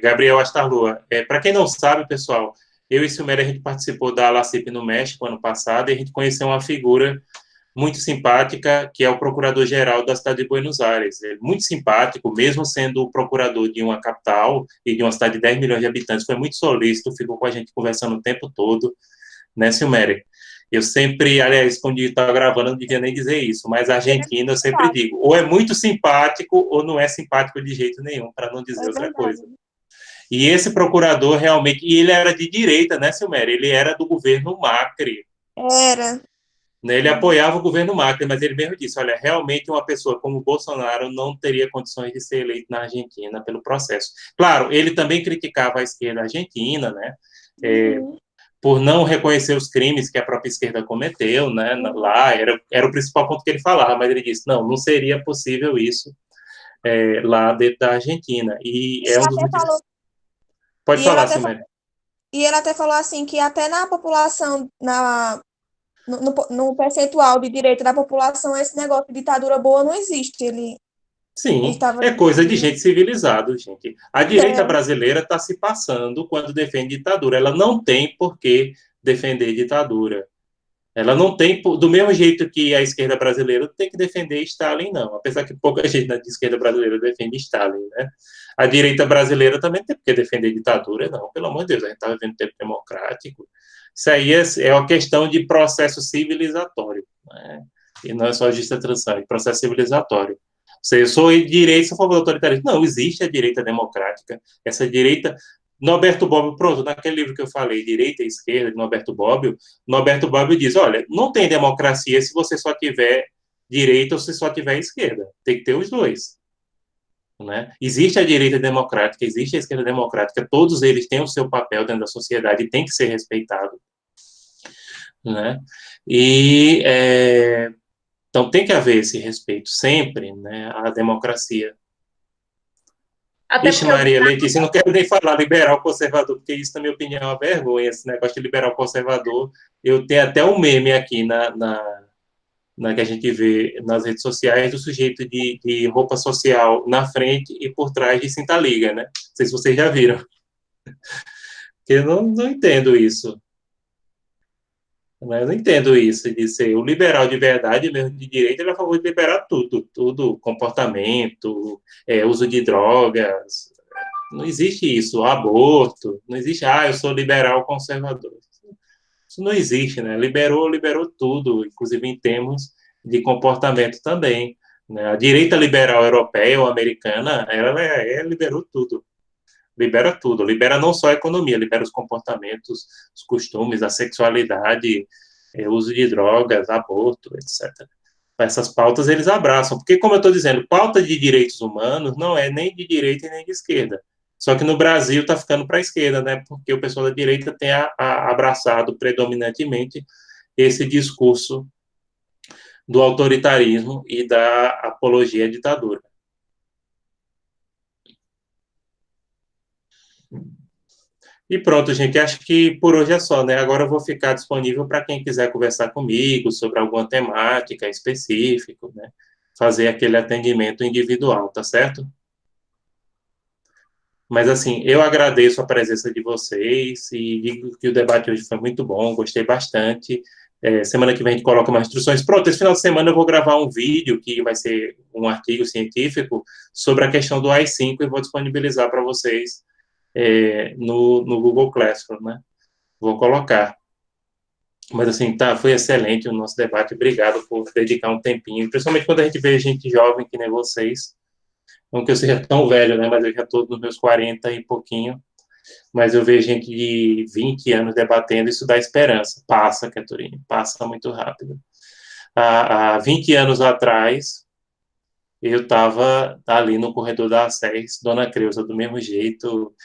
Gabriel Astarloa. Para quem não sabe, pessoal, eu e Silméria, a gente participou da LACIP no México ano passado e a gente conheceu uma figura muito simpática, que é o procurador-geral da cidade de Buenos Aires. É muito simpático, mesmo sendo o procurador de uma capital e de uma cidade de 10 milhões de habitantes, foi muito solícito, ficou com a gente conversando o tempo todo, né, Silméria? Eu sempre, aliás, quando eu estava gravando, não devia nem dizer isso, mas argentino, eu sempre digo, ou é muito simpático ou não é simpático de jeito nenhum, para não dizer outra coisa. E esse procurador realmente, e ele era de direita, né, Silméria? Ele era do governo Macri.
Era.
Ele apoiava o governo Macri, mas ele mesmo disse, olha, realmente uma pessoa como o Bolsonaro não teria condições de ser eleito na Argentina pelo processo. Claro, ele também criticava a esquerda argentina, né, por não reconhecer os crimes que a própria esquerda cometeu, né, lá, era o principal ponto que ele falava, mas ele disse, não seria possível isso lá dentro da Argentina. E é um dos motivos... Pode falar, Silméria.
E ele até falou assim, que até na população, no percentual de direita da população, esse negócio de ditadura boa não existe.
Sim, é coisa de gente civilizada, gente. A direita brasileira está se passando quando defende ditadura. Ela não tem por que defender ditadura. Ela não tem, do mesmo jeito que a esquerda brasileira tem que defender Stalin, não. Apesar que pouca gente da esquerda brasileira defende Stalin, né? A direita brasileira também tem que defender ditadura, não. Pelo amor de Deus, a gente está vivendo tempo democrático. Isso aí é uma questão de processo civilizatório, né? E não é só justiça transição, é processo civilizatório. Eu sou de direita, sou a favor do autoritarismo. Não, existe a direita democrática. Essa direita... Norberto Bobbio, pronto, naquele livro que eu falei, Direita e Esquerda, de Norberto Bobbio diz, olha, não tem democracia se você só tiver direita ou se só tiver esquerda. Tem que ter os dois. Né? Existe a direita democrática, existe a esquerda democrática, todos eles têm o seu papel dentro da sociedade e tem que ser respeitado. Né? E Então, tem que haver esse respeito sempre, né, à democracia.
Até
Ixi,
porque o
Maria Letícia, não quero nem falar liberal conservador, porque isso, na minha opinião, é uma vergonha, esse negócio de liberal conservador. Eu tenho até um meme aqui na que a gente vê nas redes sociais do sujeito de roupa social na frente e por trás de cinta-liga, né? Não sei se vocês já viram. Eu não entendo isso. Mas eu não entendo isso de ser o liberal de verdade, mesmo de direita, ele é a favor de liberar tudo, comportamento, uso de drogas. Não existe isso, aborto, não existe, eu sou liberal conservador. Isso não existe, né? Liberou tudo, inclusive em termos de comportamento também. Né? A direita liberal europeia ou americana, ela liberou tudo. Libera tudo, libera não só a economia, libera os comportamentos, os costumes, a sexualidade, o uso de drogas, aborto, etc. Essas pautas eles abraçam, porque, como eu estou dizendo, pauta de direitos humanos não é nem de direita e nem de esquerda. Só que no Brasil está ficando para a esquerda, né? Porque o pessoal da direita tem abraçado predominantemente esse discurso do autoritarismo e da apologia à ditadura. E pronto, gente, acho que por hoje é só, né? Agora eu vou ficar disponível para quem quiser conversar comigo sobre alguma temática específica, né? Fazer aquele atendimento individual, tá certo? Mas, assim, eu agradeço a presença de vocês e digo que o debate hoje foi muito bom, gostei bastante. Semana que vem a gente coloca mais instruções. Pronto, esse final de semana eu vou gravar um vídeo que vai ser um artigo científico sobre a questão do AI-5 e vou disponibilizar para vocês no Google Classroom, né? Vou colocar. Mas, assim, foi excelente o nosso debate. Obrigado por dedicar um tempinho, principalmente quando a gente vê gente jovem que nem vocês. Não que eu seja tão velho, né? Mas eu já estou nos meus 40 e pouquinho. Mas eu vejo gente de 20 anos debatendo, isso dá esperança. Passa, Caturine, passa muito rápido. Há 20 anos atrás, eu estava ali no corredor da ACES, Dona Creuza, do mesmo jeito.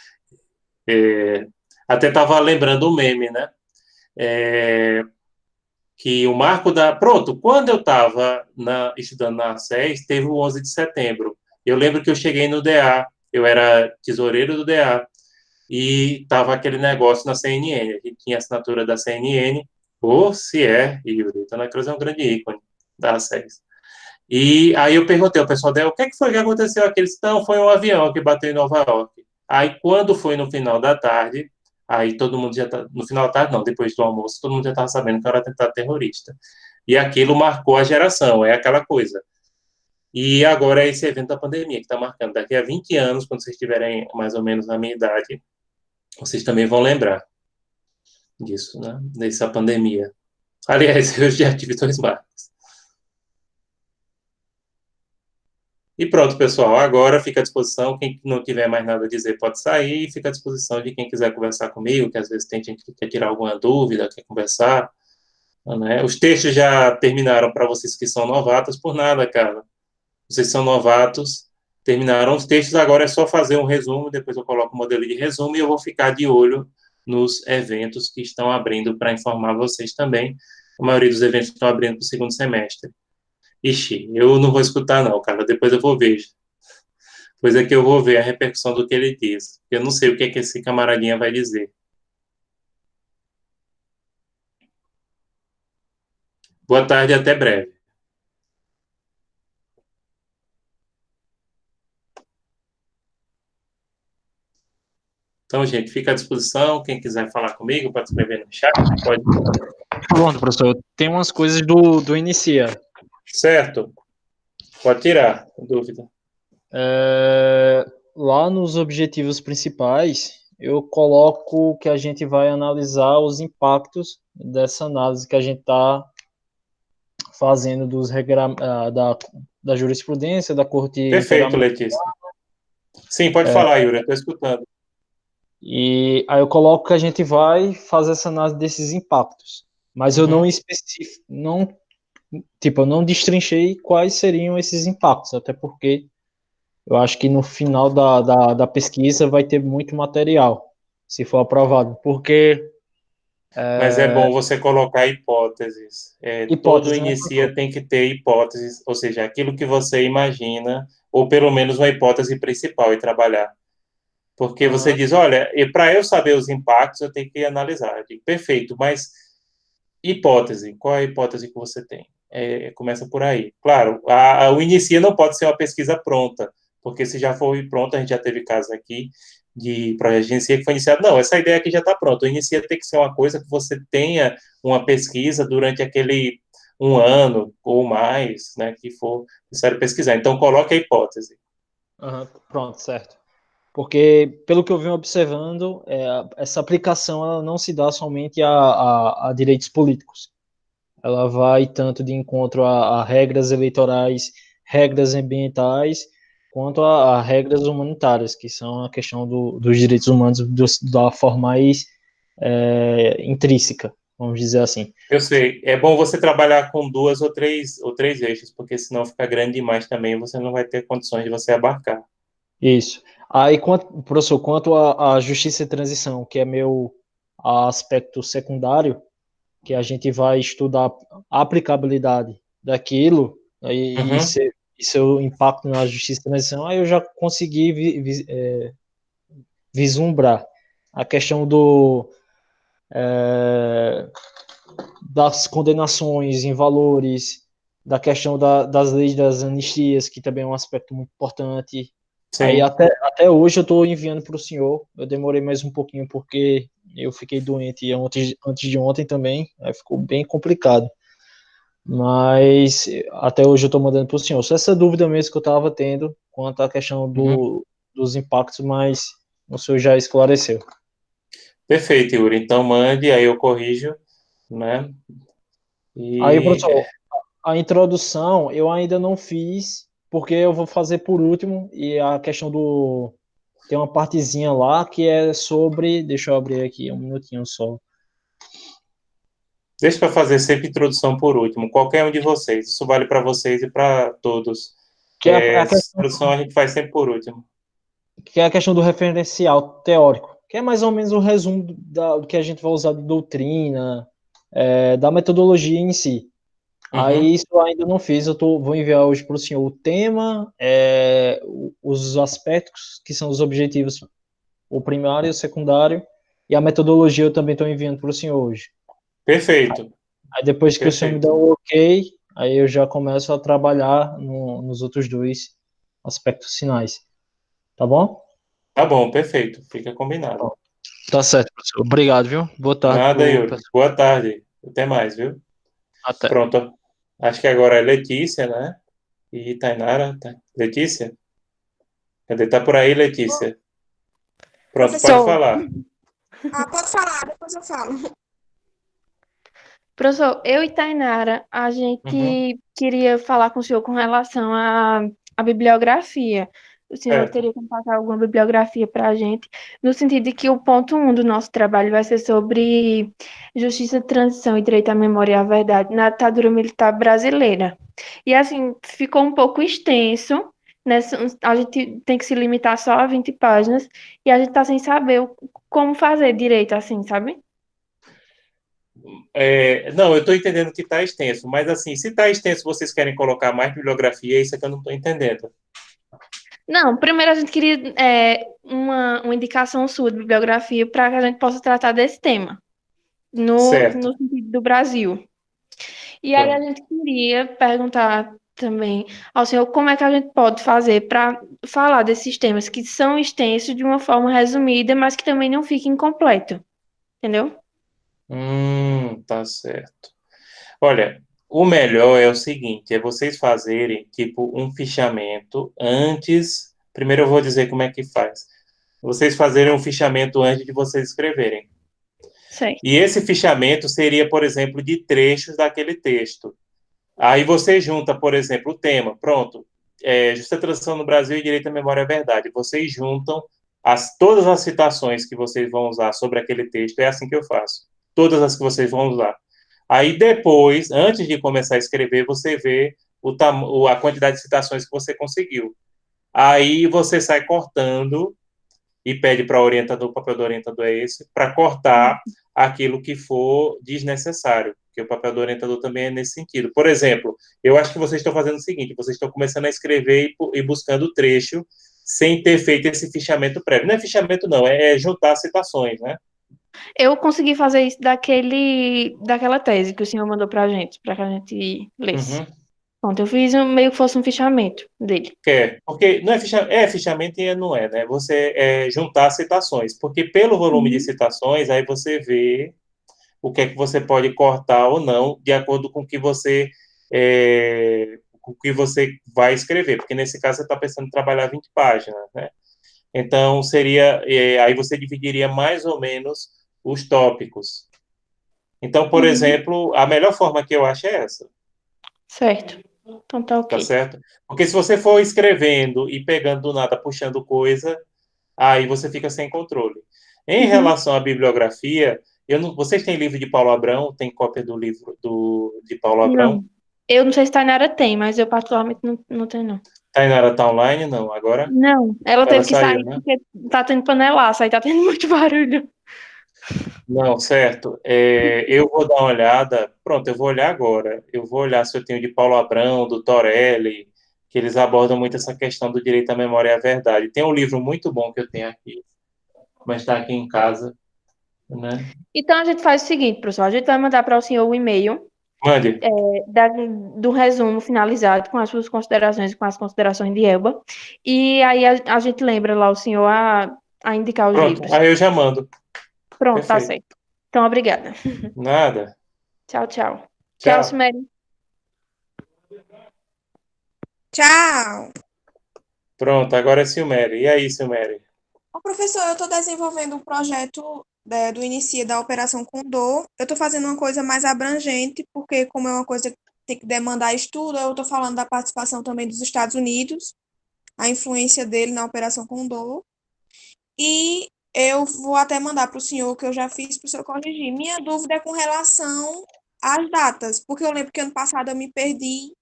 Até estava lembrando o meme, né? Que o marco da... Pronto, quando eu estava estudando na ACES, teve o 11 de setembro. Eu lembro que eu cheguei no DA, eu era tesoureiro do DA, e estava aquele negócio na CNN. A gente tinha a assinatura da CNN, ou se é, Yuri, Dona Cruz é um grande ícone da ACES. E aí eu perguntei ao pessoal dela, o que foi que aconteceu aqui? Eles, não, foi um avião que bateu em Nova York. Aí, quando foi no final da tarde, aí todo mundo já tá, no final da tarde não, depois do almoço, todo mundo já estava sabendo que era atentado terrorista. E aquilo marcou a geração, é aquela coisa. E agora é esse evento da pandemia que está marcando. Daqui a 20 anos, quando vocês estiverem mais ou menos na minha idade, vocês também vão lembrar disso, né? Dessa pandemia. Aliás, eu já tive 2 marcos. E pronto, pessoal. Agora fica à disposição. Quem não tiver mais nada a dizer pode sair. E fica à disposição de quem quiser conversar comigo, que às vezes tem gente que quer tirar alguma dúvida, quer conversar. Né? Os textos já terminaram para vocês que são novatos, por nada, cara. Vocês são novatos, terminaram os textos, agora é só fazer um resumo, depois eu coloco o modelo de resumo e eu vou ficar de olho nos eventos que estão abrindo para informar vocês também. A maioria dos eventos estão abrindo para o segundo semestre. Ixi, eu não vou escutar não, cara, depois eu vou ver. Depois é que eu vou ver a repercussão do que ele diz. Eu não sei o que é que esse camaradinha vai dizer. Boa tarde e até breve. Então, gente, fica à disposição. Quem quiser falar comigo, pode escrever no chat. Pode.
Pronto, professor. Tem umas coisas do Inicia.
Certo. Pode tirar, dúvida.
Lá nos objetivos principais, eu coloco que a gente vai analisar os impactos dessa análise que a gente está fazendo da jurisprudência, da Corte
Perfeito, Letícia. Sim, pode falar, Yuri, eu estou escutando.
E aí eu coloco que a gente vai fazer essa análise desses impactos, mas eu não eu não destrinchei quais seriam esses impactos, até porque eu acho que no final da pesquisa vai ter muito material, se for aprovado, porque
Mas é bom você colocar hipóteses. Todo
Hipótese, né,
inicia
professor?
tem que ter hipóteses, ou seja, aquilo que você imagina, ou pelo menos uma hipótese principal e trabalhar. Porque você
Aham.
diz, olha, e para eu saber os impactos, eu tenho que analisar. Eu digo, perfeito, mas hipótese, qual é a hipótese que você tem? Começa por aí. Claro, o inicia não pode ser uma pesquisa pronta, porque se já for pronta, a gente já teve casos aqui de projeto de inicia que foi iniciado. Não, essa ideia aqui já está pronta. O inicia tem que ser uma coisa que você tenha uma pesquisa durante aquele um ano ou mais, né, que for necessário pesquisar. Então, coloque a hipótese.
Aham, pronto, certo. Porque, pelo que eu venho observando, essa aplicação ela não se dá somente a direitos políticos. Ela vai tanto de encontro a regras eleitorais, regras ambientais, quanto a regras humanitárias, que são a questão dos direitos humanos da forma mais intrínseca, vamos dizer assim.
Eu sei, é bom você trabalhar com duas ou três eixos, porque senão fica grande demais também, você não vai ter condições de você abarcar.
Isso. Aí, professor, quanto à justiça e transição, que é meu aspecto secundário, que a gente vai estudar a aplicabilidade daquilo, né,
Uhum.
e seu impacto na justiça e transição, aí eu já consegui vislumbrar a questão das condenações em valores, da questão das leis das anistias, que também é um aspecto muito importante. Aí
Sim.
até hoje eu estou enviando para o senhor, eu demorei mais um pouquinho porque eu fiquei doente antes de ontem também, aí ficou bem complicado. Mas até hoje eu estou mandando para o senhor. Só essa dúvida mesmo que eu estava tendo quanto à questão
Uhum.
dos impactos, mas o senhor já esclareceu.
Perfeito, Yuri. Então mande, aí eu corrijo, né?
Aí,
E
professor, a introdução eu ainda não fiz, porque eu vou fazer por último, e a questão do. Tem uma partezinha lá que é sobre. Deixa eu abrir aqui um minutinho só.
deixa para fazer sempre introdução por último, qualquer um de vocês. Isso vale para vocês e para todos.
Que é a questão,
Introdução a gente faz sempre por último.
que é a questão do referencial teórico, que é mais ou menos o resumo do que a gente vai usar de doutrina, da metodologia em si. Aí
Uhum.
isso eu ainda não fiz, vou enviar hoje para o senhor o tema, os aspectos que são os objetivos, o primário e o secundário, e a metodologia eu também estou enviando para o senhor hoje.
Perfeito,
Aí depois que o senhor me
perfeito.
der o ok, aí eu já começo a trabalhar nos outros dois aspectos finais. Tá bom?
Tá bom, perfeito. Fica combinado.
Tá certo, professor. Obrigado, viu? Boa tarde
Nada,
pro
Yuri.
pessoal.
Boa tarde. Até mais, viu?
Até.
Pronto. Acho que agora é Letícia, né? E Tainara. Letícia? Cadê? Tá por aí, Letícia? Pronto, pode
Professor,
Sou.
falar.
pode falar, depois eu falo.
Professor, eu e Tainara, a
Uhum.
gente queria falar com o senhor com relação à bibliografia. O senhor
Certo.
teria como passar alguma bibliografia para a gente, no sentido de que o ponto 1 do nosso trabalho vai ser sobre justiça, transição e direito à memória e à verdade na ditadura militar brasileira. E assim, ficou um pouco extenso, né? A gente tem que se limitar só a 20 páginas, e a gente está sem saber como fazer direito, assim, sabe?
Não, eu estou entendendo que está extenso, mas assim, se está extenso, vocês querem colocar mais bibliografia, isso é que eu não estou entendendo.
Não, primeiro a gente queria uma indicação sua de bibliografia para que a gente possa tratar desse tema no
Certo.
sentido do Brasil. E aí a
Pronto.
gente queria perguntar também ao senhor como é que a gente pode fazer para falar desses temas que são extensos de uma forma resumida, mas que também não fique incompleto, entendeu?
Tá certo. Olha, o melhor é o seguinte, é vocês fazerem tipo um fichamento antes. Primeiro eu vou dizer como é que faz. Vocês fazerem um fichamento antes de vocês escreverem.
Sei.
E esse fichamento seria, por exemplo, de trechos daquele texto. Aí você junta, por exemplo, o tema. Pronto. Justa Transição no Brasil e Direito à Memória e à Verdade. Vocês juntam todas as citações que vocês vão usar sobre aquele texto. É assim que eu faço. Todas as que vocês vão usar. Aí depois, antes de começar a escrever, você vê a quantidade de citações que você conseguiu. Aí você sai cortando e pede para o orientador, o papel do orientador é esse, para cortar aquilo que for desnecessário, porque o papel do orientador também é nesse sentido. Por exemplo, eu acho que vocês estão fazendo o seguinte, vocês estão começando a escrever e buscando o trecho sem ter feito esse fichamento prévio. Não é fichamento, não, é juntar citações, né?
Eu consegui fazer isso daquela tese que o senhor mandou pra gente, para que a gente lesse.
Uhum.
Pronto, eu fiz meio que fosse um fichamento dele.
Porque não é fichamento e não é, né? Você juntar citações, porque pelo volume de
Uhum.
citações, aí você vê o que é que você pode cortar ou não, de acordo com o que você vai escrever, porque nesse caso você está pensando em trabalhar 20 páginas, né? Então seria, aí você dividiria mais ou menos os tópicos. Então, por
Uhum.
exemplo, a melhor forma que eu acho é essa.
Certo. Então tá
Tá
ok.
certo? Porque se você for escrevendo e pegando do nada, puxando coisa, aí você fica sem controle. Em
Uhum.
relação à bibliografia, vocês têm livro de Paulo Abrão? Tem cópia do livro de Paulo Abrão?
Não. Eu não sei se Tainara tem, mas eu particularmente não tenho, não.
Tainara tá online? Não, agora
Não, ela
ela
teve que
saiu,
sair
né?
porque tá tendo panelaço, aí tá tendo muito barulho.
Não, certo. Eu vou dar uma olhada. Pronto, eu vou olhar agora. Eu vou olhar se eu tenho de Paulo Abrão, do Torelli, que eles abordam muito essa questão do direito à memória e à verdade. Tem um livro muito bom que eu tenho aqui, mas está aqui em casa, né?
Então a gente faz o seguinte, professor, a gente vai mandar para o senhor o e-mail
Mande.
do resumo finalizado com as suas considerações e com as considerações de Elba. E aí a gente lembra lá o senhor a indicar os
Pronto,
livros.
aí eu já mando.
Pronto, tá
Perfeito.
certo. Então, obrigada.
Nada.
Tchau, tchau. Tchau,
Tchau.
Sumeri.
Tchau!
Pronto, agora é Silmério. E aí, Silmério?
Ô, professor, eu estou desenvolvendo um projeto do Inicia da Operação Condor. Eu estou fazendo uma coisa mais abrangente, porque como é uma coisa que tem que demandar estudo, eu estou falando da participação também dos Estados Unidos, a influência dele na Operação Condor. E eu vou até mandar para o senhor, que eu já fiz para o senhor corrigir. Minha dúvida é com relação às datas, porque eu lembro que ano passado eu me perdi.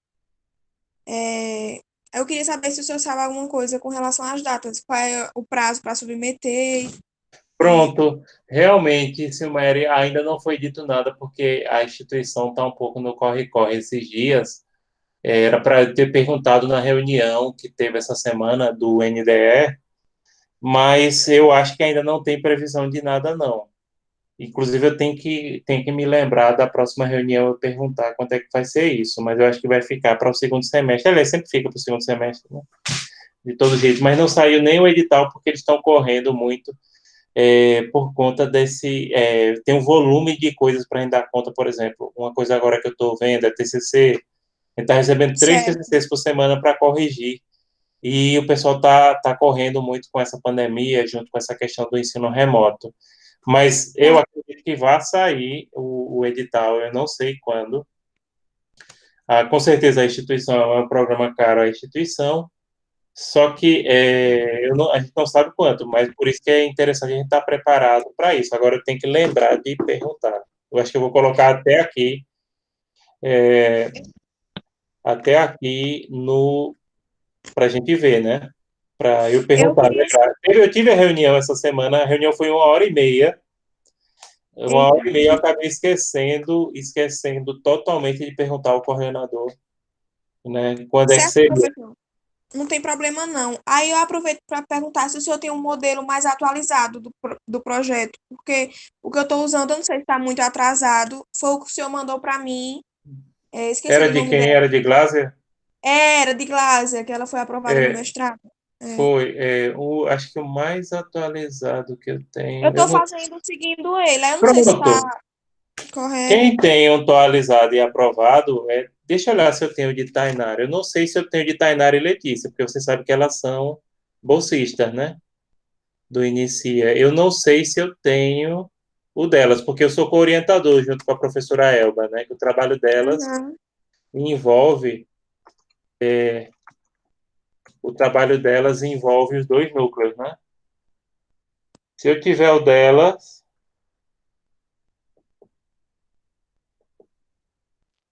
Eu queria saber se o senhor sabe alguma coisa com relação às datas, qual é o prazo para submeter. E
Pronto. Realmente, Silmério, ainda não foi dito nada, porque a instituição está um pouco no corre-corre esses dias. Era para ter perguntado na reunião que teve essa semana do NDE, mas eu acho que ainda não tem previsão de nada, não. Inclusive, eu tenho que me lembrar da próxima reunião e perguntar quanto é que vai ser isso, mas eu acho que vai ficar para o segundo semestre. Aliás, sempre fica para o segundo semestre, né? De todo jeito, mas não saiu nem o edital porque eles estão correndo muito por conta desse. Tem um volume de coisas para a gente dar conta, por exemplo. Uma coisa agora que eu estou vendo é TCC. A gente está recebendo 3
certo.
TCCs por semana para corrigir. E o pessoal está correndo muito com essa pandemia, junto com essa questão do ensino remoto. Mas eu acredito que vai sair o edital, eu não sei quando. Com certeza a instituição é um programa caro à instituição, só que a gente não sabe quanto, mas por isso que é interessante a gente estar preparado para isso. Agora eu tenho que lembrar de perguntar. Eu acho que eu vou colocar até aqui no para a gente ver, né? Para eu
Eu
perguntar,
queria.
lembrar. Eu tive a reunião essa semana, a reunião foi 1 hora e meia. Uma hora
Eita.
e meia eu acabei esquecendo totalmente de perguntar ao coordenador, né? Quando é que
Certo,
seria?
professor. Não tem problema, não. Aí eu aproveito para perguntar se o senhor tem um modelo mais atualizado do projeto, porque o que eu estou usando, eu não sei se está muito atrasado. Foi o que o senhor mandou para mim. Esqueci
Era
o
de
nome
quem?
dela.
Era de Glaser?
Era de Glásia, que ela foi aprovada no
É,
mestrado. É.
foi. Acho que o mais atualizado que eu
Eu
tenho. Eu
estou
não...
fazendo seguindo ele. Aí eu não sei se está
Pronto.
correto.
Quem tem um atualizado e aprovado, deixa eu olhar se eu tenho de Tainara. Eu não sei se eu tenho de Tainara e Letícia, porque você sabe que elas são bolsistas, né? Do Inicia. Eu não sei se eu tenho o delas, porque eu sou co-orientador junto com a professora Elba, né? Que o trabalho delas
Uhum.
envolve os dois núcleos, né? Se eu tiver o delas,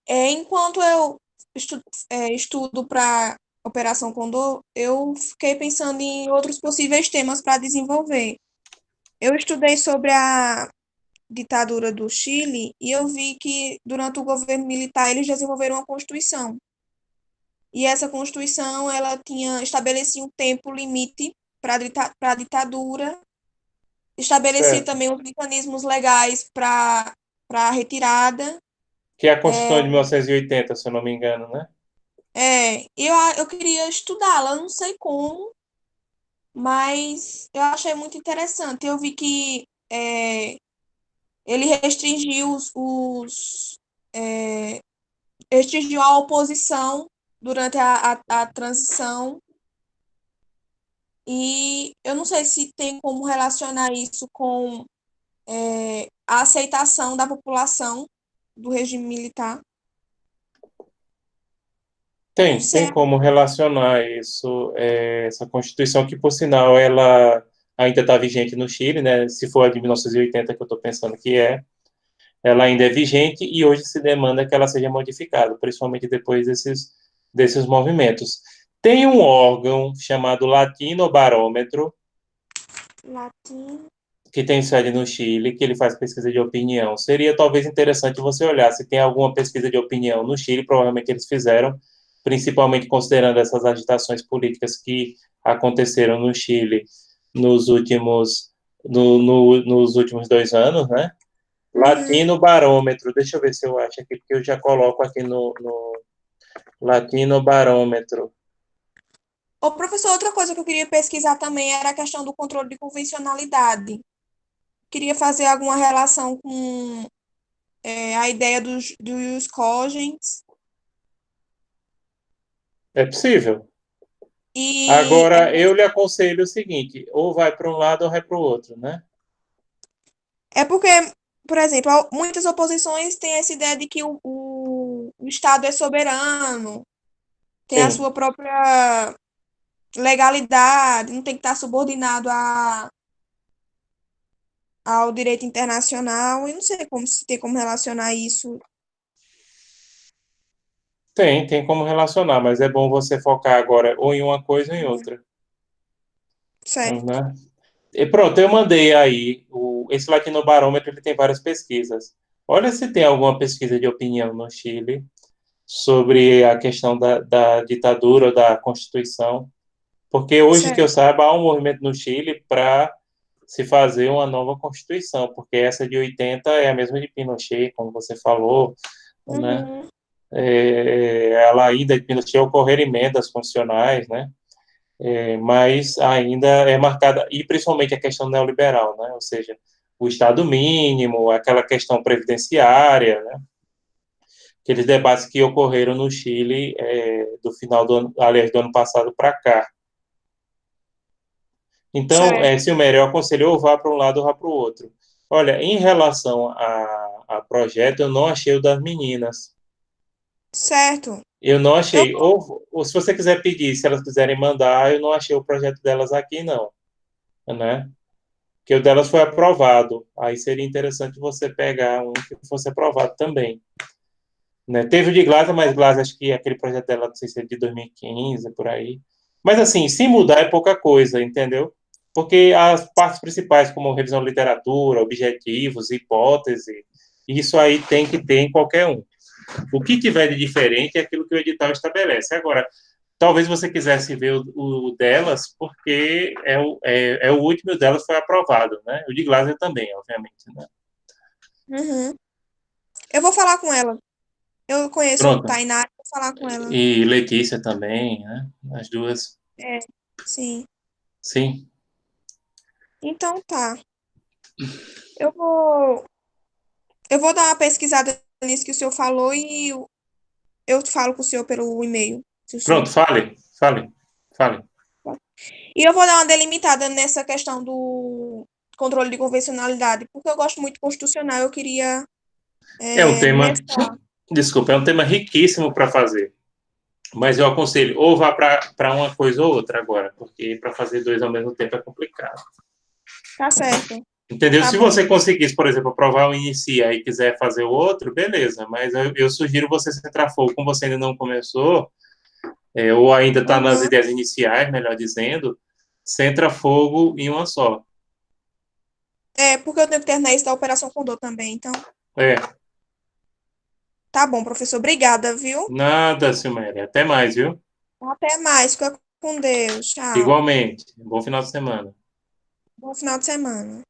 Enquanto eu estudo para Operação Condor, eu fiquei pensando em outros possíveis temas para desenvolver. Eu estudei sobre a ditadura do Chile e eu vi que durante o governo militar eles desenvolveram uma constituição. E essa constituição ela estabelecia um tempo limite para a ditadura, estabelecia
Certo.
também os mecanismos legais para a retirada.
Que é a Constituição de 1980, se eu não me engano, né?
Eu queria estudá-la, não sei como, mas eu achei muito interessante. Eu vi que ele restringiu restringiu a oposição durante a transição, e eu não sei se tem como relacionar isso com a aceitação da população do regime militar. Não
Tem
sei.
como relacionar isso, essa Constituição, que, por sinal, ela ainda está vigente no Chile, né? Se for a de 1980, que eu estou pensando que ela ainda é vigente e hoje se demanda que ela seja modificada, principalmente depois desses movimentos. Tem um órgão chamado Latinobarômetro,
Latim.
que tem sede no Chile, que ele faz pesquisa de opinião. Seria talvez interessante você olhar se tem alguma pesquisa de opinião no Chile, provavelmente eles fizeram, principalmente considerando essas agitações políticas que aconteceram no Chile nos últimos, nos últimos 2 anos, né? Latino Barômetro, deixa eu ver se eu acho aqui, porque eu já coloco aqui no Latino Barômetro.
Ô, professor, outra coisa que eu queria pesquisar também era a questão do controle de convencionalidade. Queria fazer alguma relação com a ideia dos cogens.
É possível.
E
Agora, eu lhe aconselho o seguinte, ou vai para um lado ou vai para o outro, né?
é porque, por exemplo, muitas oposições têm essa ideia de que o Estado é soberano, tem a
Sim.
sua própria legalidade, não tem que estar subordinado ao direito internacional. Eu não sei se tem como relacionar isso.
Tem como relacionar, mas é bom você focar agora ou em uma coisa ou em outra,
Certo.
né? E pronto, eu mandei aí, esse Latinobarômetro, ele tem várias pesquisas. Olha se tem alguma pesquisa de opinião no Chile sobre a questão da ditadura ou da Constituição, porque hoje que eu
Certo.
saiba, há um movimento no Chile para se fazer uma nova Constituição, porque essa de 80 é a mesma de Pinochet, como você falou, né?
Uhum.
Ela ainda, de Pinochet, ocorreram emendas funcionais, né? Mas ainda é marcada, e principalmente a questão neoliberal, né? Ou seja, o Estado mínimo, aquela questão previdenciária, né? Aqueles debates que ocorreram no Chile do final do ano, aliás, do ano passado para cá. Então,
Certo.
Silmério, eu aconselho ou vá para um lado ou vá para o outro. Olha, em relação a projeto, eu não achei o das meninas.
Certo.
Eu não
Eu,
achei. Ou se você quiser pedir, se elas quiserem mandar, eu não achei o projeto delas aqui, não. Né? Que o delas foi aprovado. Aí seria interessante você pegar um que fosse aprovado também. Né? Teve o de Glaser, mas Glaser, acho que aquele projeto dela, não sei se é de 2015, por aí. Mas, assim, se mudar é pouca coisa, entendeu? Porque as partes principais, como revisão de literatura, objetivos, hipótese, isso aí tem que ter em qualquer um. O que tiver de diferente é aquilo que o edital estabelece. Agora, talvez você quisesse ver o delas, porque é o último, o delas foi aprovado, né? O de Glaser também, obviamente, né?
uhum. Eu vou falar com ela. Eu conheço
Pronto.
Tainá, vou falar com ela.
E Letícia também, né? As duas.
É, sim.
Sim.
Então tá. Eu vou, eu vou dar uma pesquisada nisso que o senhor falou e eu falo com o senhor pelo e-mail. Se o senhor...
Pronto, fale.
E eu vou dar uma delimitada nessa questão do controle de convencionalidade, porque eu gosto muito de constitucional, eu queria
É um tema,
mesclar.
desculpa, é um tema riquíssimo para fazer. Mas eu aconselho, ou vá para uma coisa ou outra agora, porque para fazer dois ao mesmo tempo é complicado.
Tá certo.
Entendeu?
Tá
Se
bom.
você conseguisse, por exemplo, aprovar um inicia e quiser fazer o outro, beleza. Mas eu sugiro você centrar foco, como você ainda não começou, ou ainda está nas
Uhum.
ideias iniciais, melhor dizendo, centra fogo em uma só.
Porque eu tenho que terminar isso da Operação Condor também, então.
É,
Tá bom, professor. Obrigada, viu?
nada, Silméria. Até mais, viu?
Até mais. Fica com Deus. Tchau.
Igualmente. Bom final de semana.
Bom final de semana.